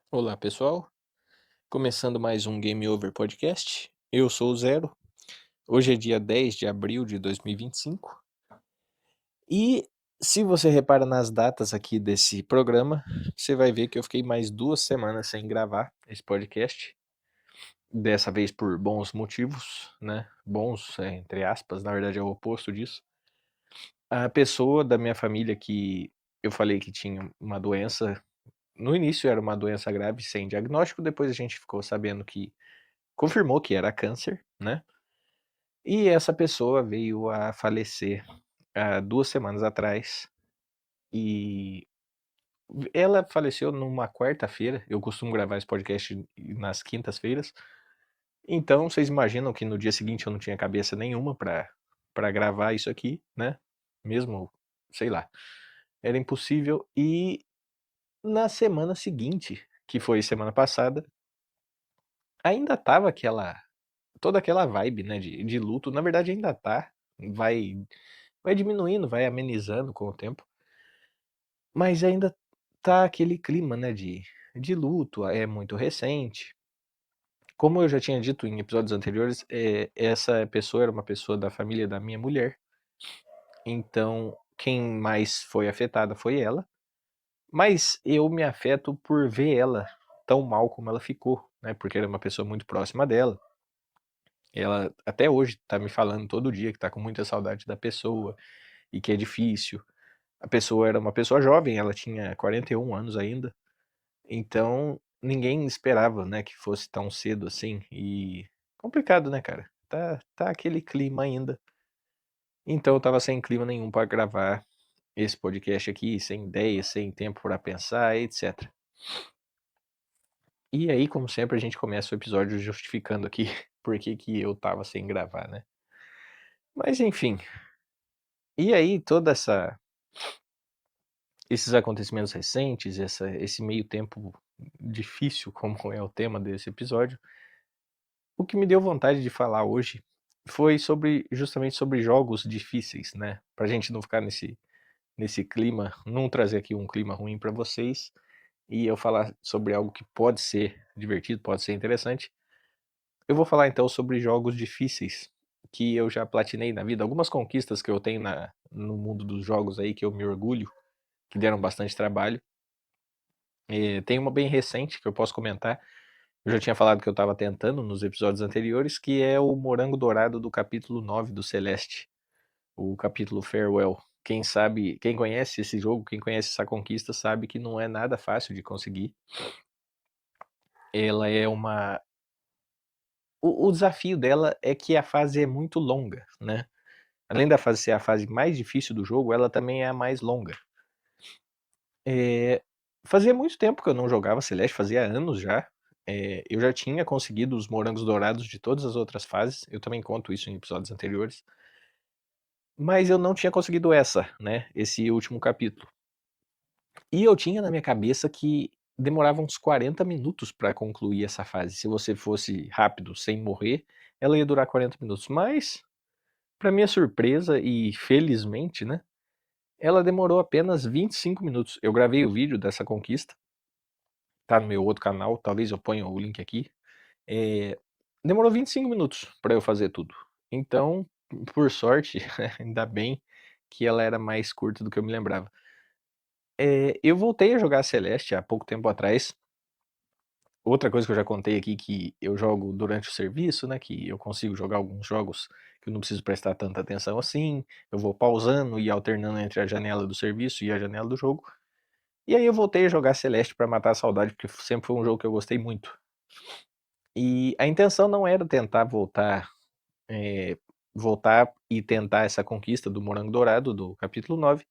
Olá, pessoal. Começando mais um Game Over Podcast. Eu sou o Zero. Hoje é dia 10 de abril de 2025. E se você repara nas datas aqui desse programa, você vai ver que eu fiquei mais 2 semanas sem gravar esse podcast. Dessa vez por bons motivos, né? Bons, entre aspas, na verdade é o oposto disso. A pessoa da minha família que eu falei que tinha uma doença, no início era uma doença grave sem diagnóstico, depois a gente ficou sabendo que confirmou que era câncer, né, e essa pessoa veio a falecer há 2 semanas atrás, e ela faleceu numa quarta-feira. Eu costumo gravar esse podcast nas quintas-feiras, então vocês imaginam que no dia seguinte eu não tinha cabeça nenhuma pra gravar isso aqui, né, mesmo, sei lá, era impossível. E na semana seguinte, que foi semana passada, ainda estava toda aquela vibe, né, de luto. Na verdade ainda tá, vai diminuindo, vai amenizando com o tempo, mas ainda tá aquele clima, né, de luto. É muito recente. Como eu já tinha dito em episódios anteriores, essa pessoa era uma pessoa da família da minha mulher, então quem mais foi afetada foi ela, mas eu me afeto por ver ela tão mal como ela ficou, né, porque era uma pessoa muito próxima dela. Ela até hoje tá me falando todo dia que tá com muita saudade da pessoa e que é difícil. A pessoa era uma pessoa jovem, ela tinha 41 anos ainda, então ninguém esperava, né, que fosse tão cedo assim. E complicado, né, cara? Tá aquele clima ainda. Então eu estava sem clima nenhum pra gravar esse podcast aqui, sem ideia, sem tempo pra pensar, etc. E aí, como sempre, a gente começa o episódio justificando aqui por que eu estava sem gravar, né. Mas enfim, e aí toda essa esses acontecimentos recentes, esse meio tempo difícil, como é o tema desse episódio, o que me deu vontade de falar hoje foi justamente sobre jogos difíceis, né? Pra gente não ficar nesse clima, não trazer aqui um clima ruim pra vocês, e eu falar sobre algo que pode ser divertido, pode ser interessante. Eu vou falar então sobre jogos difíceis que eu já platinei na vida, algumas conquistas que eu tenho no mundo dos jogos aí que eu me orgulho, que deram bastante trabalho. Tem uma bem recente que eu posso comentar. Eu já tinha falado que eu estava tentando nos episódios anteriores, que é o Morango Dourado do capítulo 9 do Celeste, o capítulo Farewell. Quem sabe, quem conhece esse jogo, quem conhece essa conquista, sabe que não é nada fácil de conseguir. Ela é uma o desafio dela é que a fase é muito longa, né. Além da fase ser a fase mais difícil do jogo, ela também é a mais longa. Eh, Fazia muito tempo que eu não jogava Celeste, fazia anos já. Eu já tinha conseguido os morangos dourados de todas as outras fases, eu também conto isso em episódios anteriores, mas eu não tinha conseguido essa, né, esse último capítulo. E eu tinha na minha cabeça que demorava uns 40 minutos pra concluir essa fase. Se você fosse rápido, sem morrer, ela ia durar 40 minutos, mas, pra minha surpresa e felizmente, né, ela demorou apenas 25 minutos. Eu gravei o vídeo dessa conquista, tá no meu outro canal, talvez eu ponha o link aqui. Eh, Demorou 25 minutos pra eu fazer tudo. Então, por sorte, ainda bem que ela era mais curta do que eu me lembrava. Eu voltei a jogar Celeste há pouco tempo atrás. Outra coisa que eu já contei aqui, que eu jogo durante o serviço, né, que eu consigo jogar alguns jogos que eu não preciso prestar tanta atenção assim, eu vou pausando e alternando entre a janela do serviço e a janela do jogo. E aí eu voltei a jogar Celeste pra matar a saudade, porque sempre foi um jogo que eu gostei muito. E a intenção não era tentar voltar e tentar essa conquista do morango dourado do capítulo 9,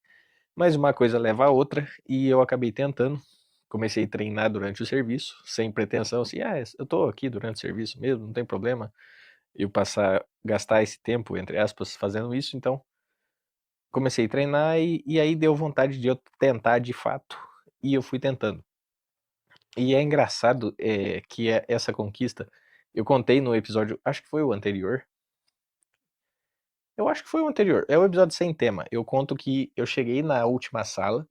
mas uma coisa leva a outra e eu acabei tentando. Comecei a treinar durante o serviço, sem pretensão assim: "Ah, eu tô aqui durante o serviço mesmo, não tem problema eu gastar esse tempo, entre aspas, fazendo isso". Então, comecei a treinar e aí deu vontade de eu tentar de fato, e eu fui tentando. E é engraçado, que essa conquista, eu contei no episódio, acho que foi o anterior. Eu acho que foi o anterior, é o episódio sem tema. Eu conto que eu cheguei na última sala,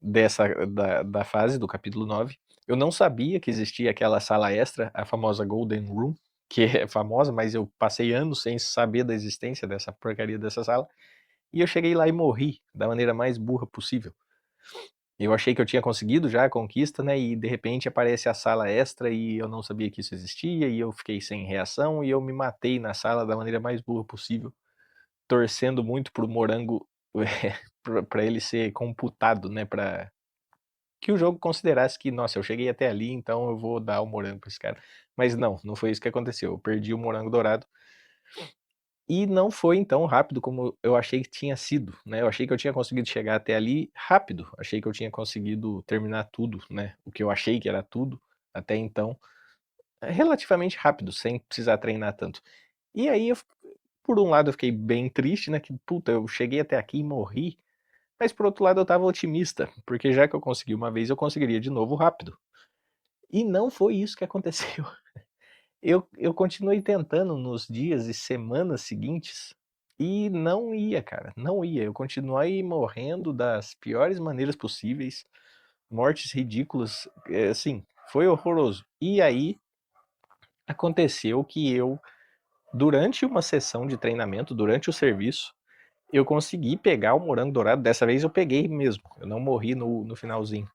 da fase do capítulo 9. Eu não sabia que existia aquela sala extra, a famosa Golden Room, que é famosa, mas eu passei anos sem saber da existência dessa porcaria dessa sala. E eu cheguei lá e morri da maneira mais burra possível. Eu achei que eu tinha conseguido já a conquista, né? E de repente aparece a sala extra e eu não sabia que isso existia e eu fiquei sem reação e eu me matei na sala da maneira mais burra possível, torcendo muito pro morango para ele ser computado, né? Para que o jogo considerasse que, nossa, eu cheguei até ali, então eu vou dar o morango para esse cara. Mas não foi isso que aconteceu. Eu perdi o morango dourado. E não foi tão rápido como eu achei que tinha sido, né? Eu achei que eu tinha conseguido chegar até ali rápido. Achei que eu tinha conseguido terminar tudo, né? O que eu achei que era tudo até então, relativamente rápido, sem precisar treinar tanto. E aí, por um lado, eu fiquei bem triste, né? Que, puta, eu cheguei até aqui e morri. Mas por outro lado, eu tava otimista, porque já que eu consegui uma vez, eu conseguiria de novo rápido. E não foi isso que aconteceu. Eu continuei tentando nos dias e semanas seguintes e não ia, cara, não ia. Eu continuei morrendo das piores maneiras possíveis, mortes ridículas, assim, foi horroroso. E aí aconteceu que durante uma sessão de treinamento, durante o serviço, eu consegui pegar o morango dourado. Dessa vez eu peguei mesmo, eu não morri no finalzinho.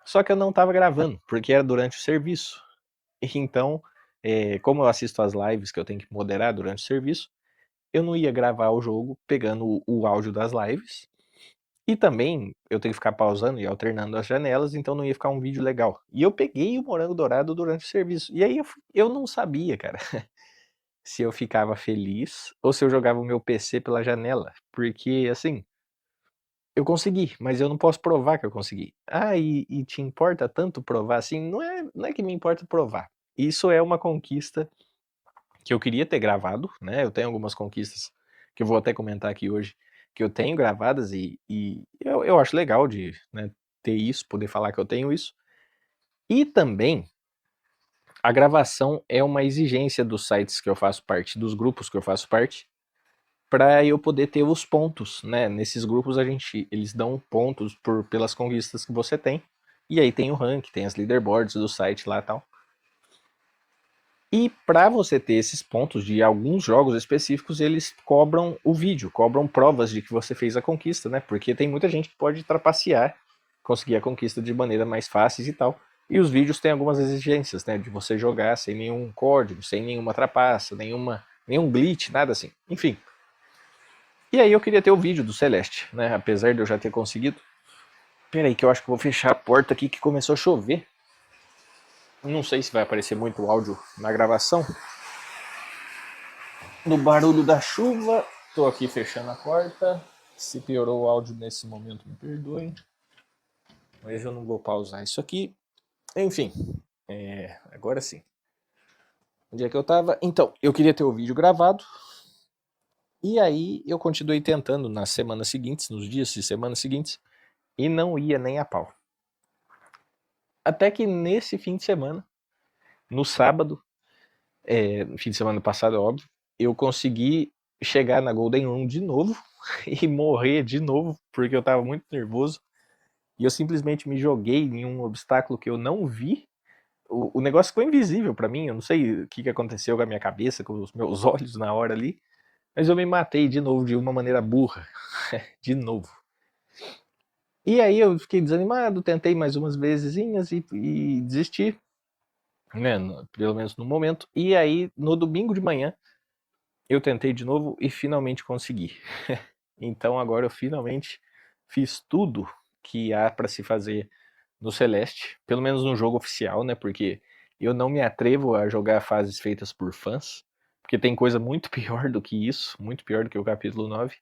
Só que eu não tava gravando, porque era durante o serviço. Então, como eu assisto as lives que eu tenho que moderar durante o serviço, eu não ia gravar o jogo pegando o áudio das lives. E também eu tenho que ficar pausando e alternando as janelas, então não ia ficar um vídeo legal. E eu peguei o morango dourado durante o serviço. E aí eu não sabia, cara, se eu ficava feliz ou se eu jogava o meu PC pela janela. Porque, assim, eu consegui, mas eu não posso provar que eu consegui. Ah, e te importa tanto provar assim? Não é que me importa provar. Isso é uma conquista que eu queria ter gravado, né? Eu tenho algumas conquistas que eu vou até comentar aqui hoje, que eu tenho gravadas e eu acho legal de, né, ter isso, poder falar que eu tenho isso. E também a gravação é uma exigência dos sites que eu faço parte, dos grupos que eu faço parte, para eu poder ter os pontos, né? Nesses grupos eles dão pontos pelas conquistas que você tem. E aí tem o rank, tem as leaderboards do site lá e tal. E para você ter esses pontos de alguns jogos específicos, eles cobram o vídeo, cobram provas de que você fez a conquista, né? Porque tem muita gente que pode trapacear, conseguir a conquista de maneira mais fácil e tal. E os vídeos têm algumas exigências, né? De você jogar sem nenhum código, sem nenhuma trapaça, nenhum glitch, nada assim. Enfim. E aí eu queria ter o vídeo do Celeste, né? Apesar de eu já ter conseguido. Pera aí que eu acho que eu vou fechar a porta aqui que começou a chover. Não sei se vai aparecer muito áudio na gravação. No barulho da chuva, tô aqui fechando a porta. Se piorou o áudio nesse momento, me perdoem. Mas eu não vou pausar isso aqui. Enfim, agora sim. Onde é que eu tava? Então, eu queria ter o vídeo gravado. E aí eu continuei tentando nas semanas seguintes, nos dias de semanas seguintes, e não ia nem a pau. Até que nesse fim de semana, no sábado, no fim de semana passado, é óbvio, eu consegui chegar na Golden Room de novo e morrer de novo, porque eu tava muito nervoso. E eu simplesmente me joguei em um obstáculo que eu não vi. O negócio ficou invisível pra mim, eu não sei o que aconteceu com a minha cabeça, com os meus olhos na hora ali, mas eu me matei de novo de uma maneira burra. De novo. E aí eu fiquei desanimado, tentei mais umas vezesinhas e desisti, né, pelo menos no momento. E aí no domingo de manhã eu tentei de novo e finalmente consegui. Então agora eu finalmente fiz tudo que há pra se fazer no Celeste, pelo menos no jogo oficial, né? Porque eu não me atrevo a jogar fases feitas por fãs, porque tem coisa muito pior do que isso, muito pior do que o capítulo 9.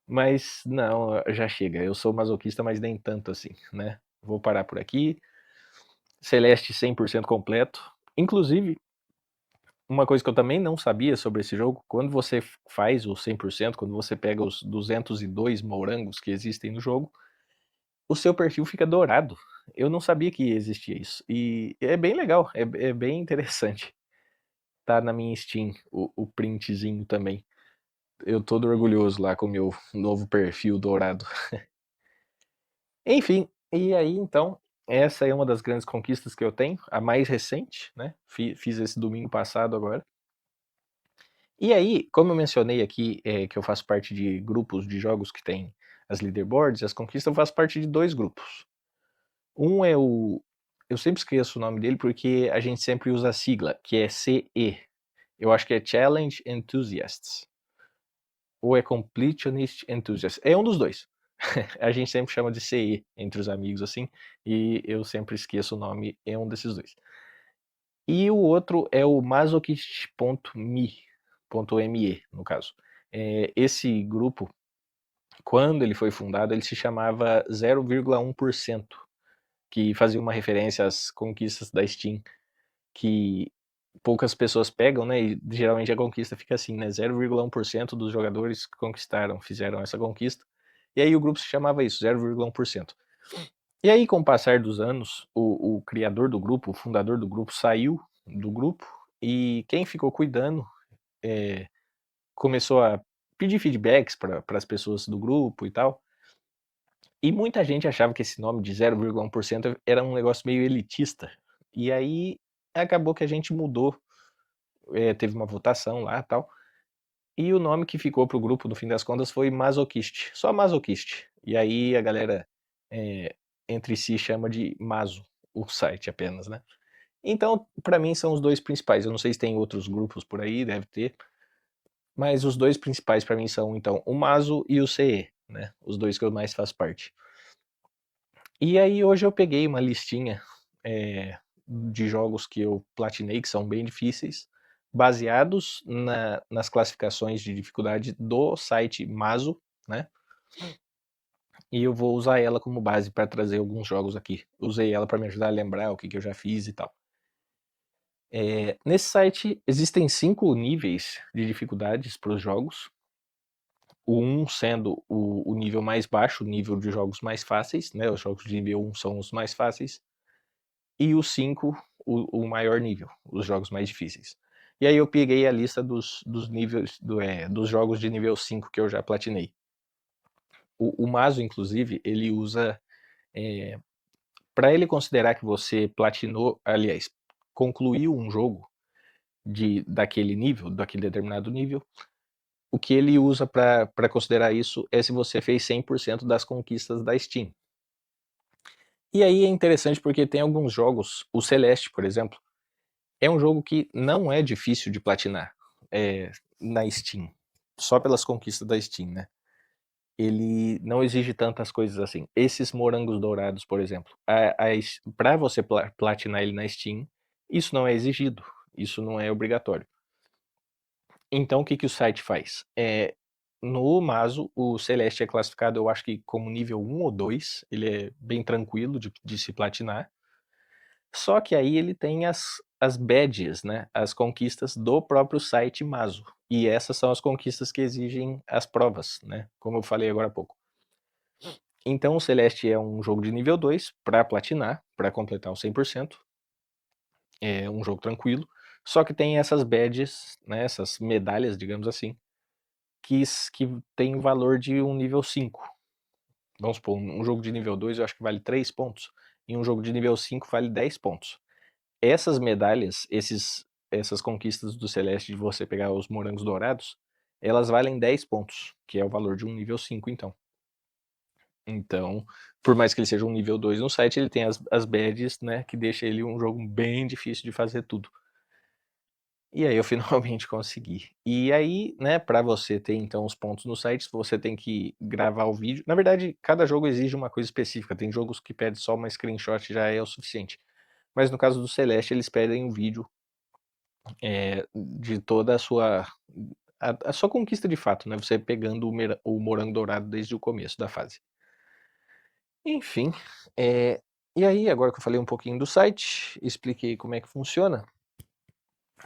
Mas não, já chega. Eu sou masoquista, mas nem tanto assim, né? Vou parar por aqui. Celeste 100% completo. Inclusive, uma coisa que eu também não sabia sobre esse jogo, quando você faz o 100%, quando você pega os 202 morangos que existem no jogo, o seu perfil fica dourado. Eu não sabia que existia isso. E é bem legal, é bem interessante. Tá na minha Steam o printzinho também. Eu todo orgulhoso lá com o meu novo perfil dourado. Enfim, E aí, então, essa é uma das grandes conquistas que eu tenho, a mais recente, né? Fiz esse domingo passado agora. E aí, como eu mencionei aqui, que eu faço parte de grupos de jogos que tem as leaderboards, as conquistas, eu faço parte de 2 grupos. Um é eu sempre esqueço o nome dele, porque a gente sempre usa a sigla, que é CE. Eu acho que é Challenge Enthusiasts, ou é Completionist Enthusiasts, é um dos 2. A gente sempre chama de CE entre os amigos, assim, e eu sempre esqueço o nome, é um desses 2. E o outro é o Masochist.me, no caso. Esse grupo, quando ele foi fundado, ele se chamava 0,1%, que fazia uma referência às conquistas da Steam, que poucas pessoas pegam, né? E geralmente a conquista fica assim, né? 0,1% dos jogadores fizeram essa conquista. E aí o grupo se chamava isso, 0,1%. E aí, com o passar dos anos, o criador do grupo, o fundador do grupo, saiu do grupo, e quem ficou cuidando começou a pedir feedbacks para as pessoas do grupo e tal. E muita gente achava que esse nome de 0,1% era um negócio meio elitista. E aí acabou que a gente mudou, teve uma votação lá e tal. E o nome que ficou pro grupo, no fim das contas, foi Masochist, só Masochist. E aí a galera entre si chama de Maso, o site apenas, né? Então, pra mim, são os 2 principais. Eu não sei se tem outros grupos por aí, deve ter. Mas os 2 principais pra mim são, então, o Maso e o CE, né? Os 2 que eu mais faço parte. E aí hoje eu peguei uma listinha de jogos que eu platinei, que são bem difíceis, baseados nas classificações de dificuldade do site Maso, né? E eu vou usar ela como base para trazer alguns jogos aqui. Usei ela para me ajudar a lembrar o que eu já fiz e tal. Nesse site existem 5 níveis de dificuldades para os jogos. O 1 sendo o nível mais baixo, o nível de jogos mais fáceis, né? Os jogos de nível 1 são os mais fáceis. E o 5, o maior nível, os jogos mais difíceis. E aí eu peguei a lista dos níveis, dos jogos de nível 5 que eu já platinei. O Maso, inclusive, ele usa, para ele considerar que você platinou, aliás, concluiu um jogo daquele nível, daquele determinado nível, o que ele usa para considerar isso é se você fez 100% das conquistas da Steam. E aí é interessante porque tem alguns jogos, o Celeste, por exemplo, é um jogo que não é difícil de platinar na Steam, só pelas conquistas da Steam, né? Ele não exige tantas coisas assim. Esses morangos dourados, por exemplo, para você platinar ele na Steam, isso não é exigido, isso não é obrigatório. Então o que o site faz? No Maso, o Celeste é classificado, eu acho que como nível 1 ou 2, ele é bem tranquilo de se platinar. Só que aí ele tem as badges, né, as conquistas do próprio site Maso. E essas são as conquistas que exigem as provas, né, como eu falei agora há pouco. Então o Celeste é um jogo de nível 2 para platinar, para completar o 100%. É um jogo tranquilo, só que tem essas badges, né, essas medalhas, digamos assim, que tem o valor de um nível 5. Vamos supor, um jogo de nível 2 eu acho que vale 3 pontos, e um jogo de nível 5 vale 10 pontos. Essas medalhas, essas conquistas do Celeste de você pegar os morangos dourados, elas valem 10 pontos, que é o valor de um nível 5 então. Então, por mais que ele seja um nível 2 no site, ele tem as badges, né, que deixa ele um jogo bem difícil de fazer tudo. E aí eu finalmente consegui. E aí, né, para você ter então os pontos no site, você tem que gravar o vídeo. Na verdade, cada jogo exige uma coisa específica. Tem jogos que pedem só uma screenshot já é o suficiente. Mas no caso do Celeste, eles pedem um vídeo de toda a sua conquista de fato, né? Você pegando o morango dourado desde o começo da fase. Enfim, e aí agora que eu falei um pouquinho do site, expliquei como é que funciona,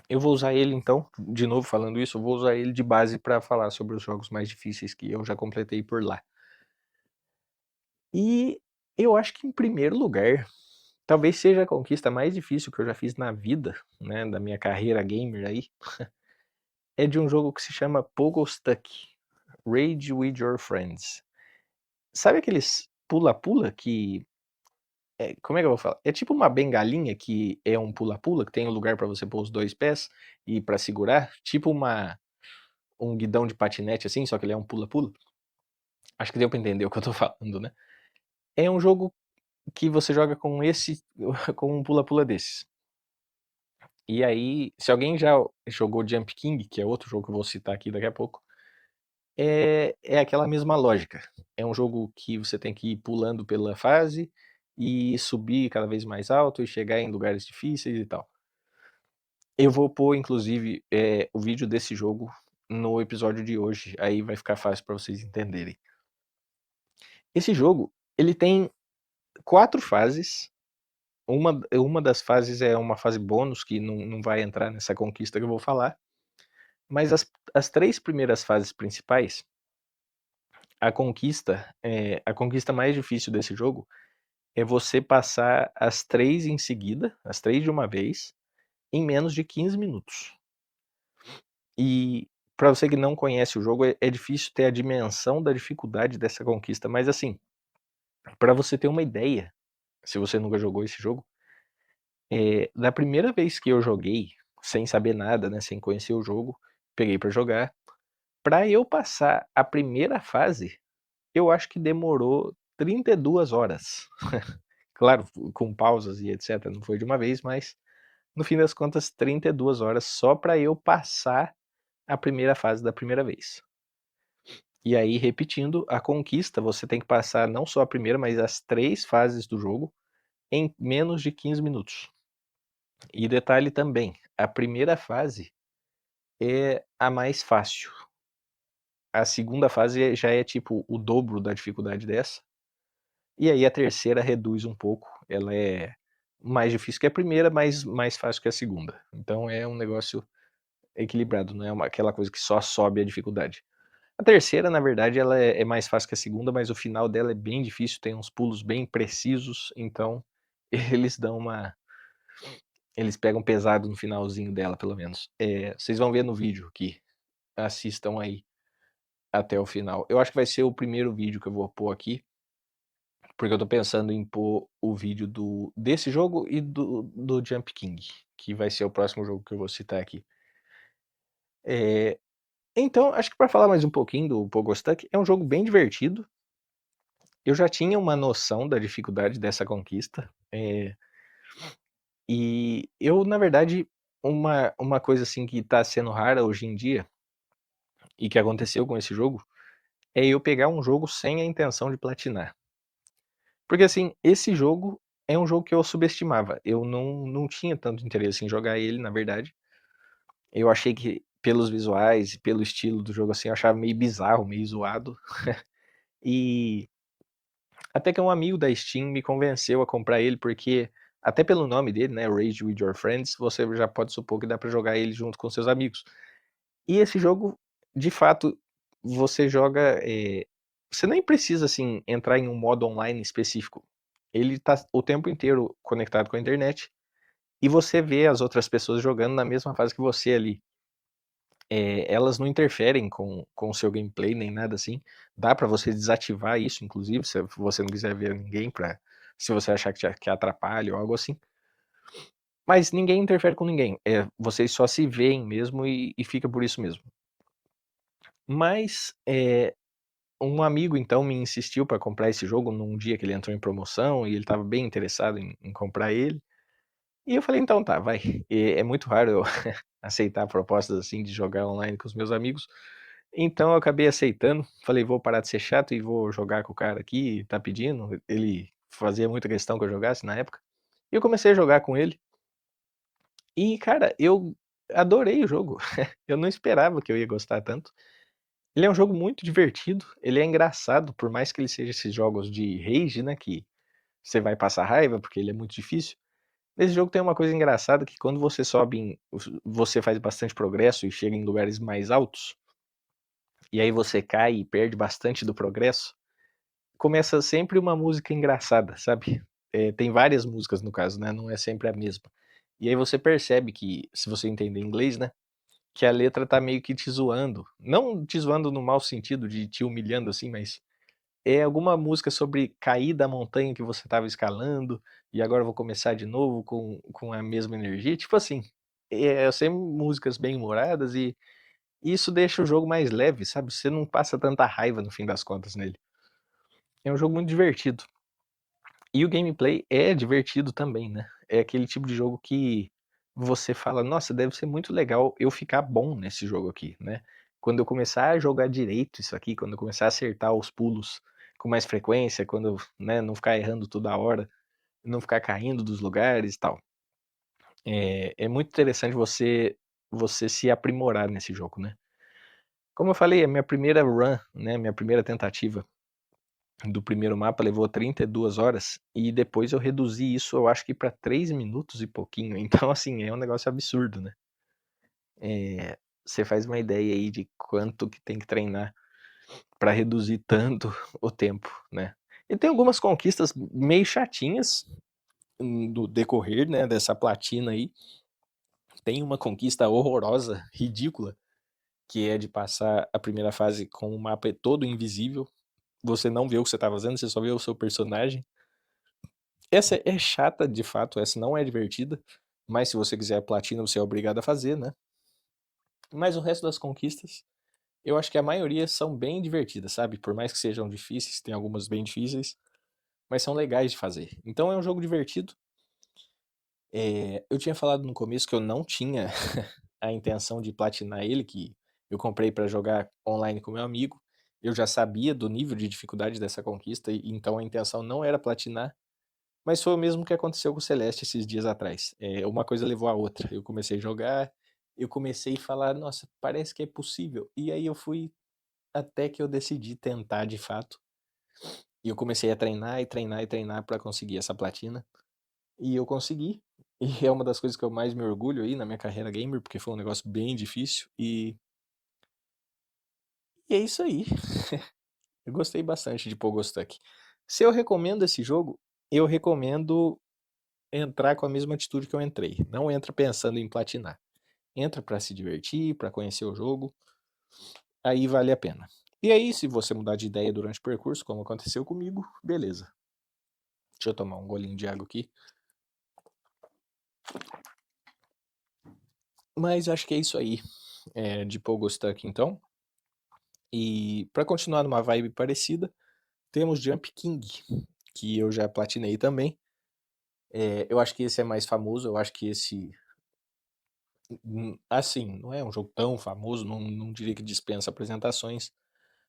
eu vou usar ele então, de novo falando isso, eu vou usar ele de base para falar sobre os jogos mais difíceis que eu já completei por lá. E eu acho que em primeiro lugar, talvez seja a conquista mais difícil que eu já fiz na vida, né, da minha carreira gamer aí, é de um jogo que se chama Pogo Stuck, Rage with Your Friends. Sabe aqueles pula-pula que como é que eu vou falar? É tipo uma bengalinha que é um pula-pula, que tem um lugar pra você pôr os 2 pés e pra segurar, tipo um guidão de patinete, assim, só que ele é um pula-pula. Acho que deu pra entender o que eu tô falando, né. É um jogo que você joga com esse com um pula-pula desses. E aí, se alguém já jogou Jump King, que é outro jogo que eu vou citar aqui daqui a pouco, é aquela mesma lógica. É um jogo que você tem que ir pulando pela fase, e subir cada vez mais alto, e chegar em lugares difíceis e tal. Eu vou pôr inclusive, o vídeo desse jogo no episódio de hoje, aí vai ficar fácil pra vocês entenderem. Esse jogo, ele tem 4 fases, uma das fases é uma fase bônus que não vai entrar nessa conquista que eu vou falar, mas as 3 primeiras fases principais, a conquista mais difícil desse jogo é você passar as 3 em seguida, as 3 de uma vez, em menos de 15 minutos. E pra você que não conhece o jogo, é difícil ter a dimensão da dificuldade dessa conquista, mas assim, pra você ter uma ideia, se você nunca jogou esse jogo, da primeira vez que eu joguei, sem saber nada, né, sem conhecer o jogo, peguei pra jogar, pra eu passar a primeira fase, eu acho que demorou 32 horas. Claro, com pausas e etcétera, não foi de uma vez, mas no fim das contas 32 horas só pra eu passar a primeira fase da primeira vez. E aí, repetindo, a conquista você tem que passar não só a primeira, mas as 3 fases do jogo em menos de 15 minutos. E detalhe também, a primeira fase é a mais fácil. A segunda fase já é tipo o dobro da dificuldade dessa, e aí a terceira reduz um pouco, ela é mais difícil que a primeira, mas mais fácil que a segunda. Então é um negócio equilibrado, não é aquela coisa que só sobe a dificuldade. A terceira, na verdade, ela é mais fácil que a segunda, mas o final dela é bem difícil, tem uns pulos bem precisos, então eles dão uma eles pegam pesado no finalzinho dela, pelo menos. Vocês vão ver no vídeo aqui, assistam aí até o final. Eu acho que vai ser o primeiro vídeo que eu vou pôr aqui, porque eu tô pensando em pôr o vídeo desse jogo e do Jump King, que vai ser o próximo jogo que eu vou citar aqui. Eh, então, acho que pra falar mais um pouquinho do Pogo Stuck, é um jogo bem divertido. Eu já tinha uma noção da dificuldade dessa conquista, e eu, na verdade, uma coisa, assim, que tá sendo rara hoje em dia, e que aconteceu com esse jogo, é eu pegar um jogo sem a intenção de platinar. Porque, assim, esse jogo é um jogo que eu subestimava, eu não tinha tanto interesse em jogar ele, na verdade. Eu achei que pelos visuais e pelo estilo do jogo, assim, eu achava meio bizarro, meio zoado. E até que um amigo da Steam me convenceu a comprar ele, porque até pelo nome dele, né, Rage with Your Friends, você já pode supor que dá pra jogar ele junto com seus amigos. E esse jogo, de fato, você joga, você nem precisa, assim, entrar em um modo online específico. Ele tá o tempo inteiro conectado com a internet, e você vê as outras pessoas jogando na mesma fase que você ali. Elas não interferem com o seu gameplay nem nada assim. Dá pra você desativar isso, inclusive, se você não quiser ver ninguém se você achar que atrapalha ou algo assim. Mas ninguém interfere com ninguém, vocês só se veem mesmo e fica por isso mesmo. Mas, um amigo então me insistiu pra comprar esse jogo num dia que ele entrou em promoção e ele estava bem interessado em comprar ele, e eu falei: "Então tá, vai". É muito raro eu aceitar propostas, assim, de jogar online com os meus amigos, então eu acabei aceitando, falei: "Vou parar de ser chato e vou jogar com o cara aqui, tá pedindo", ele fazia muita questão que eu jogasse na época, e eu comecei a jogar com ele. E cara, eu adorei o jogo, eu não esperava que eu ia gostar tanto. Ele é um jogo muito divertido, ele é engraçado, por mais que ele seja esses jogos de rage, né, que você vai passar raiva, porque ele é muito difícil. Nesse jogo tem uma coisa engraçada que quando você sobe você faz bastante progresso e chega em lugares mais altos, e aí você cai e perde bastante do progresso, começa sempre uma música engraçada, sabe. Tem várias músicas no caso, né, não é sempre a mesma. E aí você percebe que, se você entender inglês, né, que a letra tá meio que te zoando, não te zoando no mau sentido de te humilhando, assim, mas É alguma música sobre cair da montanha que você estava escalando, e agora eu vou começar de novo com a mesma energia, tipo assim, sempre músicas bem-humoradas e isso deixa o jogo mais leve, sabe, você não passa tanta raiva no fim das contas nele. É um jogo muito divertido. E o gameplay é divertido também, né, é aquele tipo de jogo que você fala: "Nossa, deve ser muito legal eu ficar bom nesse jogo aqui", né. Quando eu começar a jogar direito isso aqui, quando eu começar a acertar os pulos com mais frequência, quando, né, não ficar errando toda hora, não ficar caindo dos lugares e tal. É muito interessante você se aprimorar nesse jogo, né. Como eu falei, a minha primeira run, né, minha primeira tentativa do primeiro mapa levou 32 horas, e depois eu reduzi isso eu acho que pra 3 minutos e pouquinho, então assim, é um negócio absurdo, né. Você faz uma ideia aí de quanto que tem que treinar pra reduzir tanto o tempo, né. E tem algumas conquistas meio chatinhas, do decorrer, né, dessa platina aí. Tem uma conquista horrorosa, ridícula, que é de passar a primeira fase com o mapa todo invisível, você não vê o que você tá fazendo, você só vê o seu personagem. Essa é chata de fato, essa não é divertida, mas se você quiser a platina você é obrigado a fazer, né. Mas o resto das conquistas, eu acho que a maioria são bem divertidas, sabe, por mais que sejam difíceis, tem algumas bem difíceis, mas são legais de fazer. Então é um jogo divertido. Eu tinha falado no começo que eu não tinha a intenção de platinar ele, que eu comprei pra jogar online com meu amigo. Eu já sabia do nível de dificuldade dessa conquista, e então a intenção não era platinar, mas foi o mesmo que aconteceu com o Celeste esses dias atrás. Uma coisa levou a outra. Eu comecei a jogar, eu comecei a falar: "Nossa, parece que é possível". E aí eu fui até que eu decidi tentar de fato. E eu comecei a treinar e treinar e treinar pra conseguir essa platina. E eu consegui. E é uma das coisas que eu mais me orgulho aí na minha carreira gamer, porque foi um negócio bem difícil e é isso aí. Eu gostei bastante de Pogostuck. Se eu recomendo esse jogo, eu recomendo entrar com a mesma atitude que eu entrei. Não entra pensando em platinar. Entra pra se divertir, pra conhecer o jogo, aí vale a pena. E aí, se você mudar de ideia durante o percurso, como aconteceu comigo, beleza. Deixa eu tomar um golinho de água aqui. Mas acho que é isso aí, de Pogostuck então. E pra continuar numa vibe parecida, temos Jump King, que eu já platinei também. Eu acho que esse é mais famoso, eu acho que esse, assim, não é um jogo tão famoso, não diria que dispensa apresentações,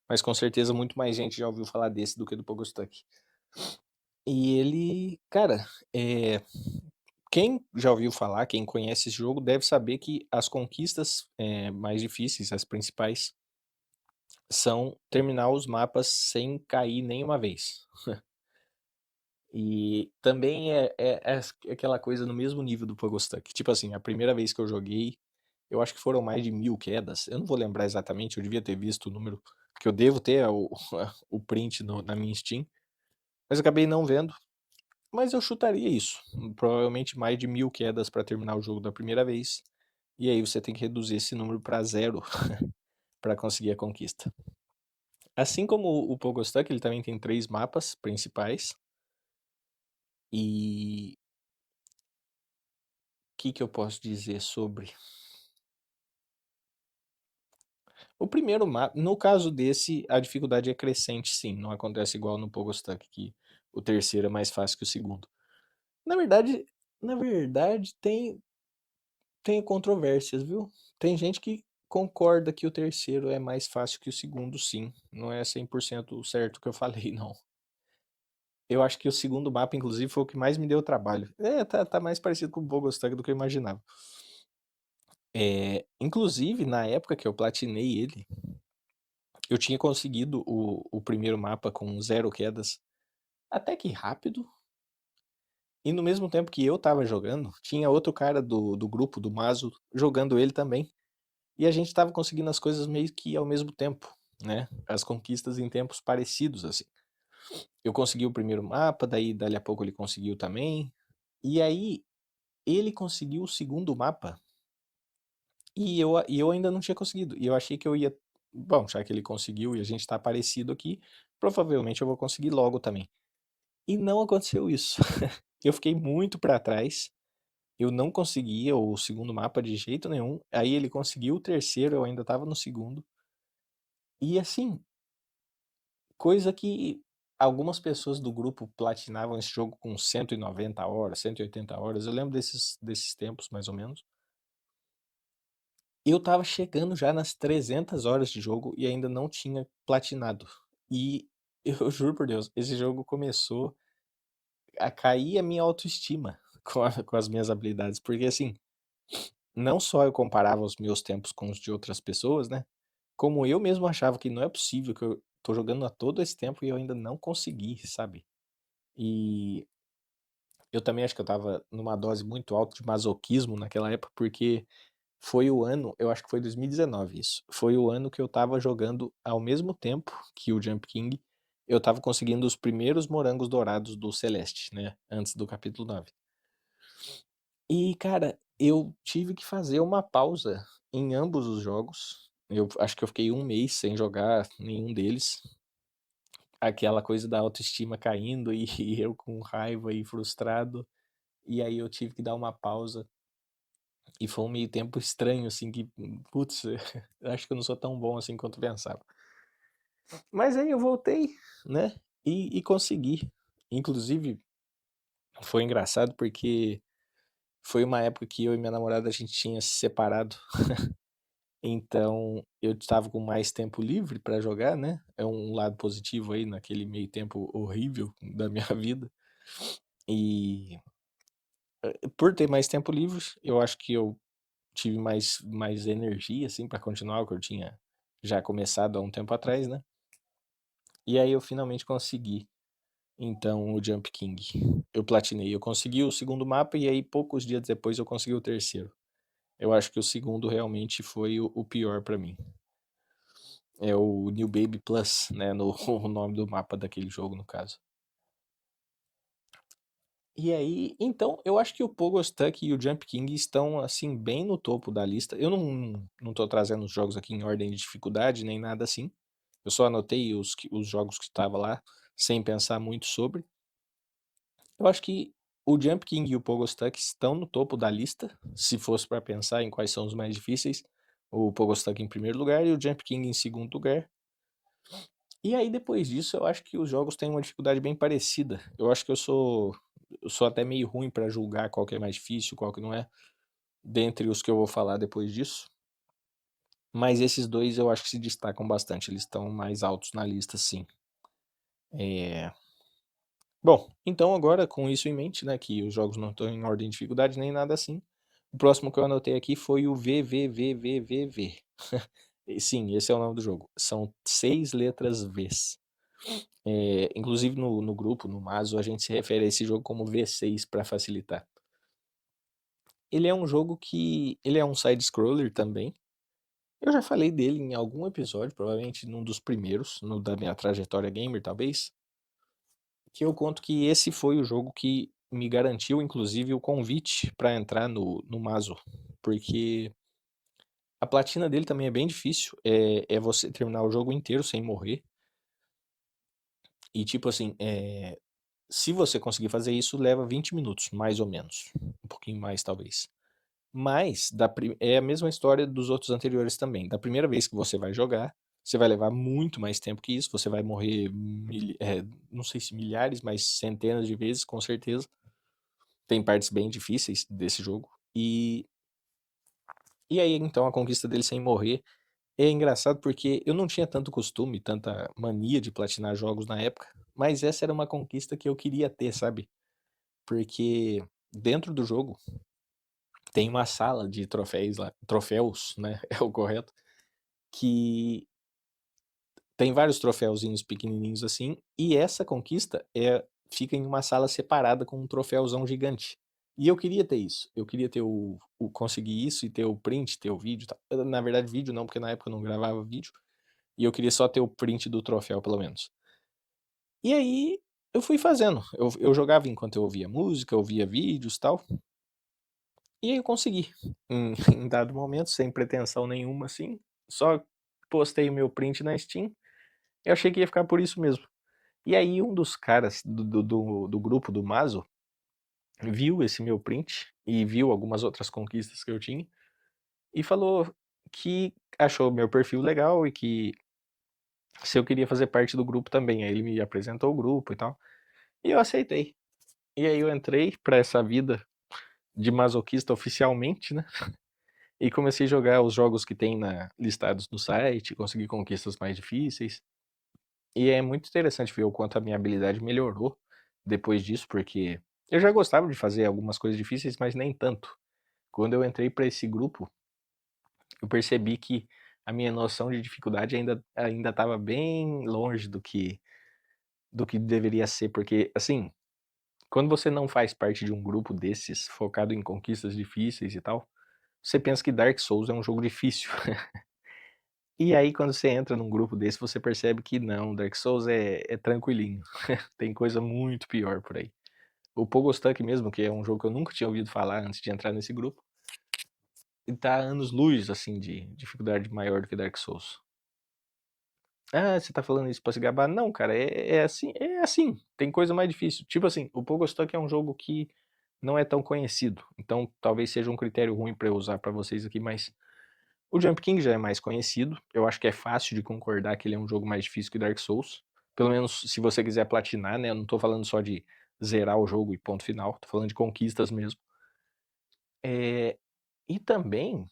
mas com certeza muito mais gente já ouviu falar desse do que do Pogostuck. E ele, cara, quem já ouviu falar, quem conhece esse jogo deve saber que as conquistas, mais difíceis, as principais, são terminar os mapas sem cair nenhuma vez. E também é aquela coisa no mesmo nível do Pogostuck. Tipo assim, a primeira vez que eu joguei, eu acho que foram mais de 1000 quedas. Eu não vou lembrar exatamente, eu devia ter visto o número, porque eu devo ter o print na minha Steam, mas eu acabei não vendo. Mas eu chutaria isso. Provavelmente mais de 1000 quedas para terminar o jogo da primeira vez. E aí você tem que reduzir esse número para zero para conseguir a conquista. Assim como o Pogostuck, ele também tem 3 mapas principais. E que eu posso dizer sobre? O primeiro mapa, no caso desse, a dificuldade é crescente sim, não acontece igual no Pogostuck, que o terceiro é mais fácil que o segundo. Na verdade na verdade tem controvérsias, viu. Tem gente que concorda que o terceiro é mais fácil que o segundo sim, não é 100% certo o que eu falei não. Eu acho que o segundo mapa inclusive foi o que mais me deu trabalho. Tá mais parecido com o Pogostuck do que eu imaginava. Inclusive na época que eu platinei ele, eu tinha conseguido o primeiro mapa com 0 quedas, até que rápido. E no mesmo tempo que eu estava jogando, tinha outro cara do grupo, do Mazo, jogando ele também. E a gente estava conseguindo as coisas meio que ao mesmo tempo, né, as conquistas em tempos parecidos, assim. Eu consegui o primeiro mapa, daí dali a pouco ele conseguiu também, e aí ele conseguiu o segundo mapa, e eu ainda não tinha conseguido, e eu achei que eu ia bom, já que ele conseguiu e a gente tá parecido aqui, provavelmente eu vou conseguir logo também. E não aconteceu isso. Eu fiquei muito pra trás, eu não conseguia o segundo mapa de jeito nenhum, aí ele conseguiu o terceiro, eu ainda estava no segundo. E assim, coisa que algumas pessoas do grupo platinavam esse jogo com 190 horas, 180 horas, eu lembro desses tempos mais ou menos. Eu estava chegando já nas 300 horas de jogo e ainda não tinha platinado. E eu juro por Deus, esse jogo começou a cair a minha autoestima com as minhas habilidades, porque assim, não só eu comparava os meus tempos com os de outras pessoas, né, como eu mesmo achava que não é possível que eu tô jogando há todo esse tempo e eu ainda não consegui, sabe. E eu também acho que eu estava numa dose muito alta de masoquismo naquela época, porque foi o ano, eu acho que foi 2019 isso, foi o ano que eu estava jogando ao mesmo tempo que o Jump King, eu estava conseguindo os primeiros morangos dourados do Celeste, né, antes do capítulo 9. E cara, eu tive que fazer uma pausa em ambos os jogos, eu acho que eu fiquei um mês sem jogar nenhum deles, aquela coisa da autoestima caindo e eu com raiva e frustrado, e aí eu tive que dar uma pausa. E foi um meio tempo estranho, assim, que, putz, eu acho que eu não sou tão bom assim quanto eu pensava. Mas aí eu voltei, né, e consegui. Inclusive, foi engraçado porque foi uma época que eu e minha namorada a gente tinha se separado, então eu estava com mais tempo livre pra jogar, né, é um lado positivo aí naquele meio tempo horrível da minha vida. E, por ter mais tempo livre, eu acho que eu tive mais energia, assim, pra continuar o que eu tinha já começado há um tempo atrás, né. E aí eu finalmente consegui, então, o Jump King. Eu platinei, eu consegui o segundo mapa e aí poucos dias depois eu consegui o terceiro. Eu acho que o segundo realmente foi o pior pra mim. É o New Baby Plus, né, no o nome do mapa daquele jogo, no caso. E aí, então, eu acho que o Pogo Stuck e o Jump King estão, assim, bem no topo da lista. Eu não tô trazendo os jogos aqui em ordem de dificuldade, nem nada assim. Eu só anotei os jogos que estava lá, sem pensar muito sobre. Eu acho que o Jump King e o Pogo Stuck estão no topo da lista, se fosse para pensar em quais são os mais difíceis. O Pogo Stuck em primeiro lugar e o Jump King em segundo lugar. E aí depois disso eu acho que os jogos têm uma dificuldade bem parecida. Eu acho que eu sou até meio ruim para julgar qual que é mais difícil, qual que não é, dentre os que eu vou falar depois disso. Mas esses dois eu acho que se destacam bastante, eles estão mais altos na lista, sim. É... Bom, então agora com isso em mente, né, que os jogos não estão em ordem de dificuldade nem nada assim, o próximo que eu anotei aqui foi o VVVVVV. Sim, esse é o nome do jogo. São 6 letras Vs. Inclusive no grupo, no Mazo, a gente se refere a esse jogo como V6 para facilitar. Ele é um jogo que ele é um side-scroller também. Eu já falei dele em algum episódio, provavelmente num dos primeiros, no da minha trajetória gamer, talvez, que eu conto que esse foi o jogo que me garantiu, inclusive, o convite para entrar no Mazo, porque a platina dele também é bem difícil, é você terminar o jogo inteiro sem morrer, e tipo assim, se você conseguir fazer isso, leva 20 minutos, mais ou menos, um pouquinho mais talvez. Mas é a mesma história dos outros anteriores também. Da primeira vez que você vai jogar, você vai levar muito mais tempo que isso. Você vai morrer, não sei se milhares, mas centenas de vezes, com certeza. Tem partes bem difíceis desse jogo. E aí, então, a conquista dele sem morrer é engraçado porque eu não tinha tanto costume, tanta mania de platinar jogos na época. Mas essa era uma conquista que eu queria ter, sabe? Porque dentro do jogo tem uma sala de troféus lá, troféus, né? É o correto, que tem vários troféuzinhos pequenininhos assim, e essa conquista fica em uma sala separada com um troféuzão gigante. E eu queria ter isso. Eu queria ter conseguir isso e ter o print, ter o vídeo, e tal. Na verdade, vídeo não, porque na época eu não gravava vídeo. E eu queria só ter o print do troféu, pelo menos. E aí eu fui fazendo. Eu jogava enquanto eu ouvia música, ouvia vídeos, tal. E aí eu consegui. Em, em dado momento, sem pretensão nenhuma, assim. Só postei o meu print na Steam, eu achei que ia ficar por isso mesmo. E aí um dos caras do grupo do Mazo viu esse meu print e viu algumas outras conquistas que eu tinha e falou que achou meu perfil legal e que se eu queria fazer parte do grupo também. Aí ele me apresentou o grupo e tal, e eu aceitei. E aí eu entrei pra essa vida de masoquista oficialmente, né, e comecei a jogar os jogos que tem listados no site, consegui conquistas mais difíceis. E é muito interessante ver o quanto a minha habilidade melhorou depois disso, porque eu já gostava de fazer algumas coisas difíceis, mas nem tanto. Quando eu entrei para esse grupo, eu percebi que a minha noção de dificuldade ainda estava bem longe do que deveria ser, porque, assim, quando você não faz parte de um grupo desses, focado em conquistas difíceis e tal, você pensa que Dark Souls é um jogo difícil. E aí quando você entra num grupo desse, você percebe que não, Dark Souls é tranquilinho. Tem coisa muito pior por aí. O Pogostuck mesmo, que é um jogo que eu nunca tinha ouvido falar antes de entrar nesse grupo, ele tá a anos-luz, assim, de dificuldade maior do que Dark Souls. "Ah, você tá falando isso pra se gabar?" Não, cara, é assim, tem coisa mais difícil. Tipo assim, o Pogostuck é um jogo que não é tão conhecido, então talvez seja um critério ruim pra eu usar pra vocês aqui, mas o Jump King já é mais conhecido, eu acho que é fácil de concordar que ele é um jogo mais difícil que Dark Souls, pelo menos se você quiser platinar, né, eu não tô falando só de zerar o jogo e ponto final, tô falando de conquistas mesmo. E também,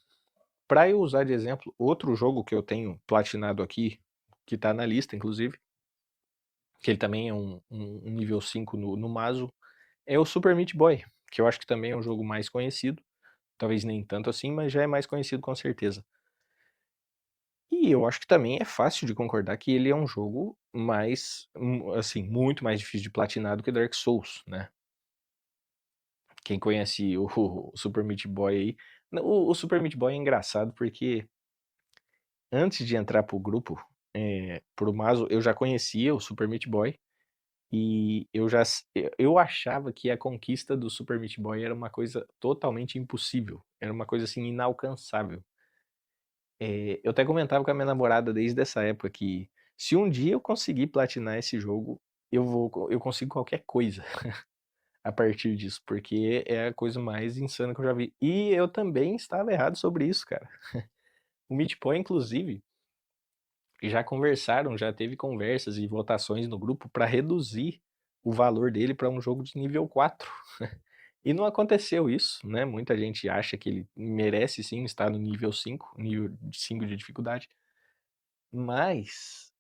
pra eu usar de exemplo, outro jogo que eu tenho platinado aqui, que tá na lista inclusive, que ele também é um nível 5 no Mazo, é o Super Meat Boy, que eu acho que também é um jogo mais conhecido, talvez nem tanto assim, mas já é mais conhecido com certeza. E eu acho que também é fácil de concordar que ele é um jogo mais, assim, muito mais difícil de platinar do que Dark Souls, né. Quem conhece o Super Meat Boy aí, o Super Meat Boy é engraçado porque antes de entrar para o grupo, para o Mazo, eu já conhecia o Super Meat Boy, e eu achava que a conquista do Super Meat Boy era uma coisa totalmente impossível, era uma coisa, assim, inalcançável. Eu até comentava com a minha namorada desde essa época que, se um dia eu conseguir platinar esse jogo, eu consigo qualquer coisa a partir disso, porque é a coisa mais insana que eu já vi. E eu também estava errado sobre isso, cara. O Meat Boy inclusive já conversaram, já teve conversas e votações no grupo para reduzir o valor dele para um jogo de nível 4. E não aconteceu isso, né, muita gente acha que ele merece sim estar no nível 5, nível 5 de dificuldade, mas,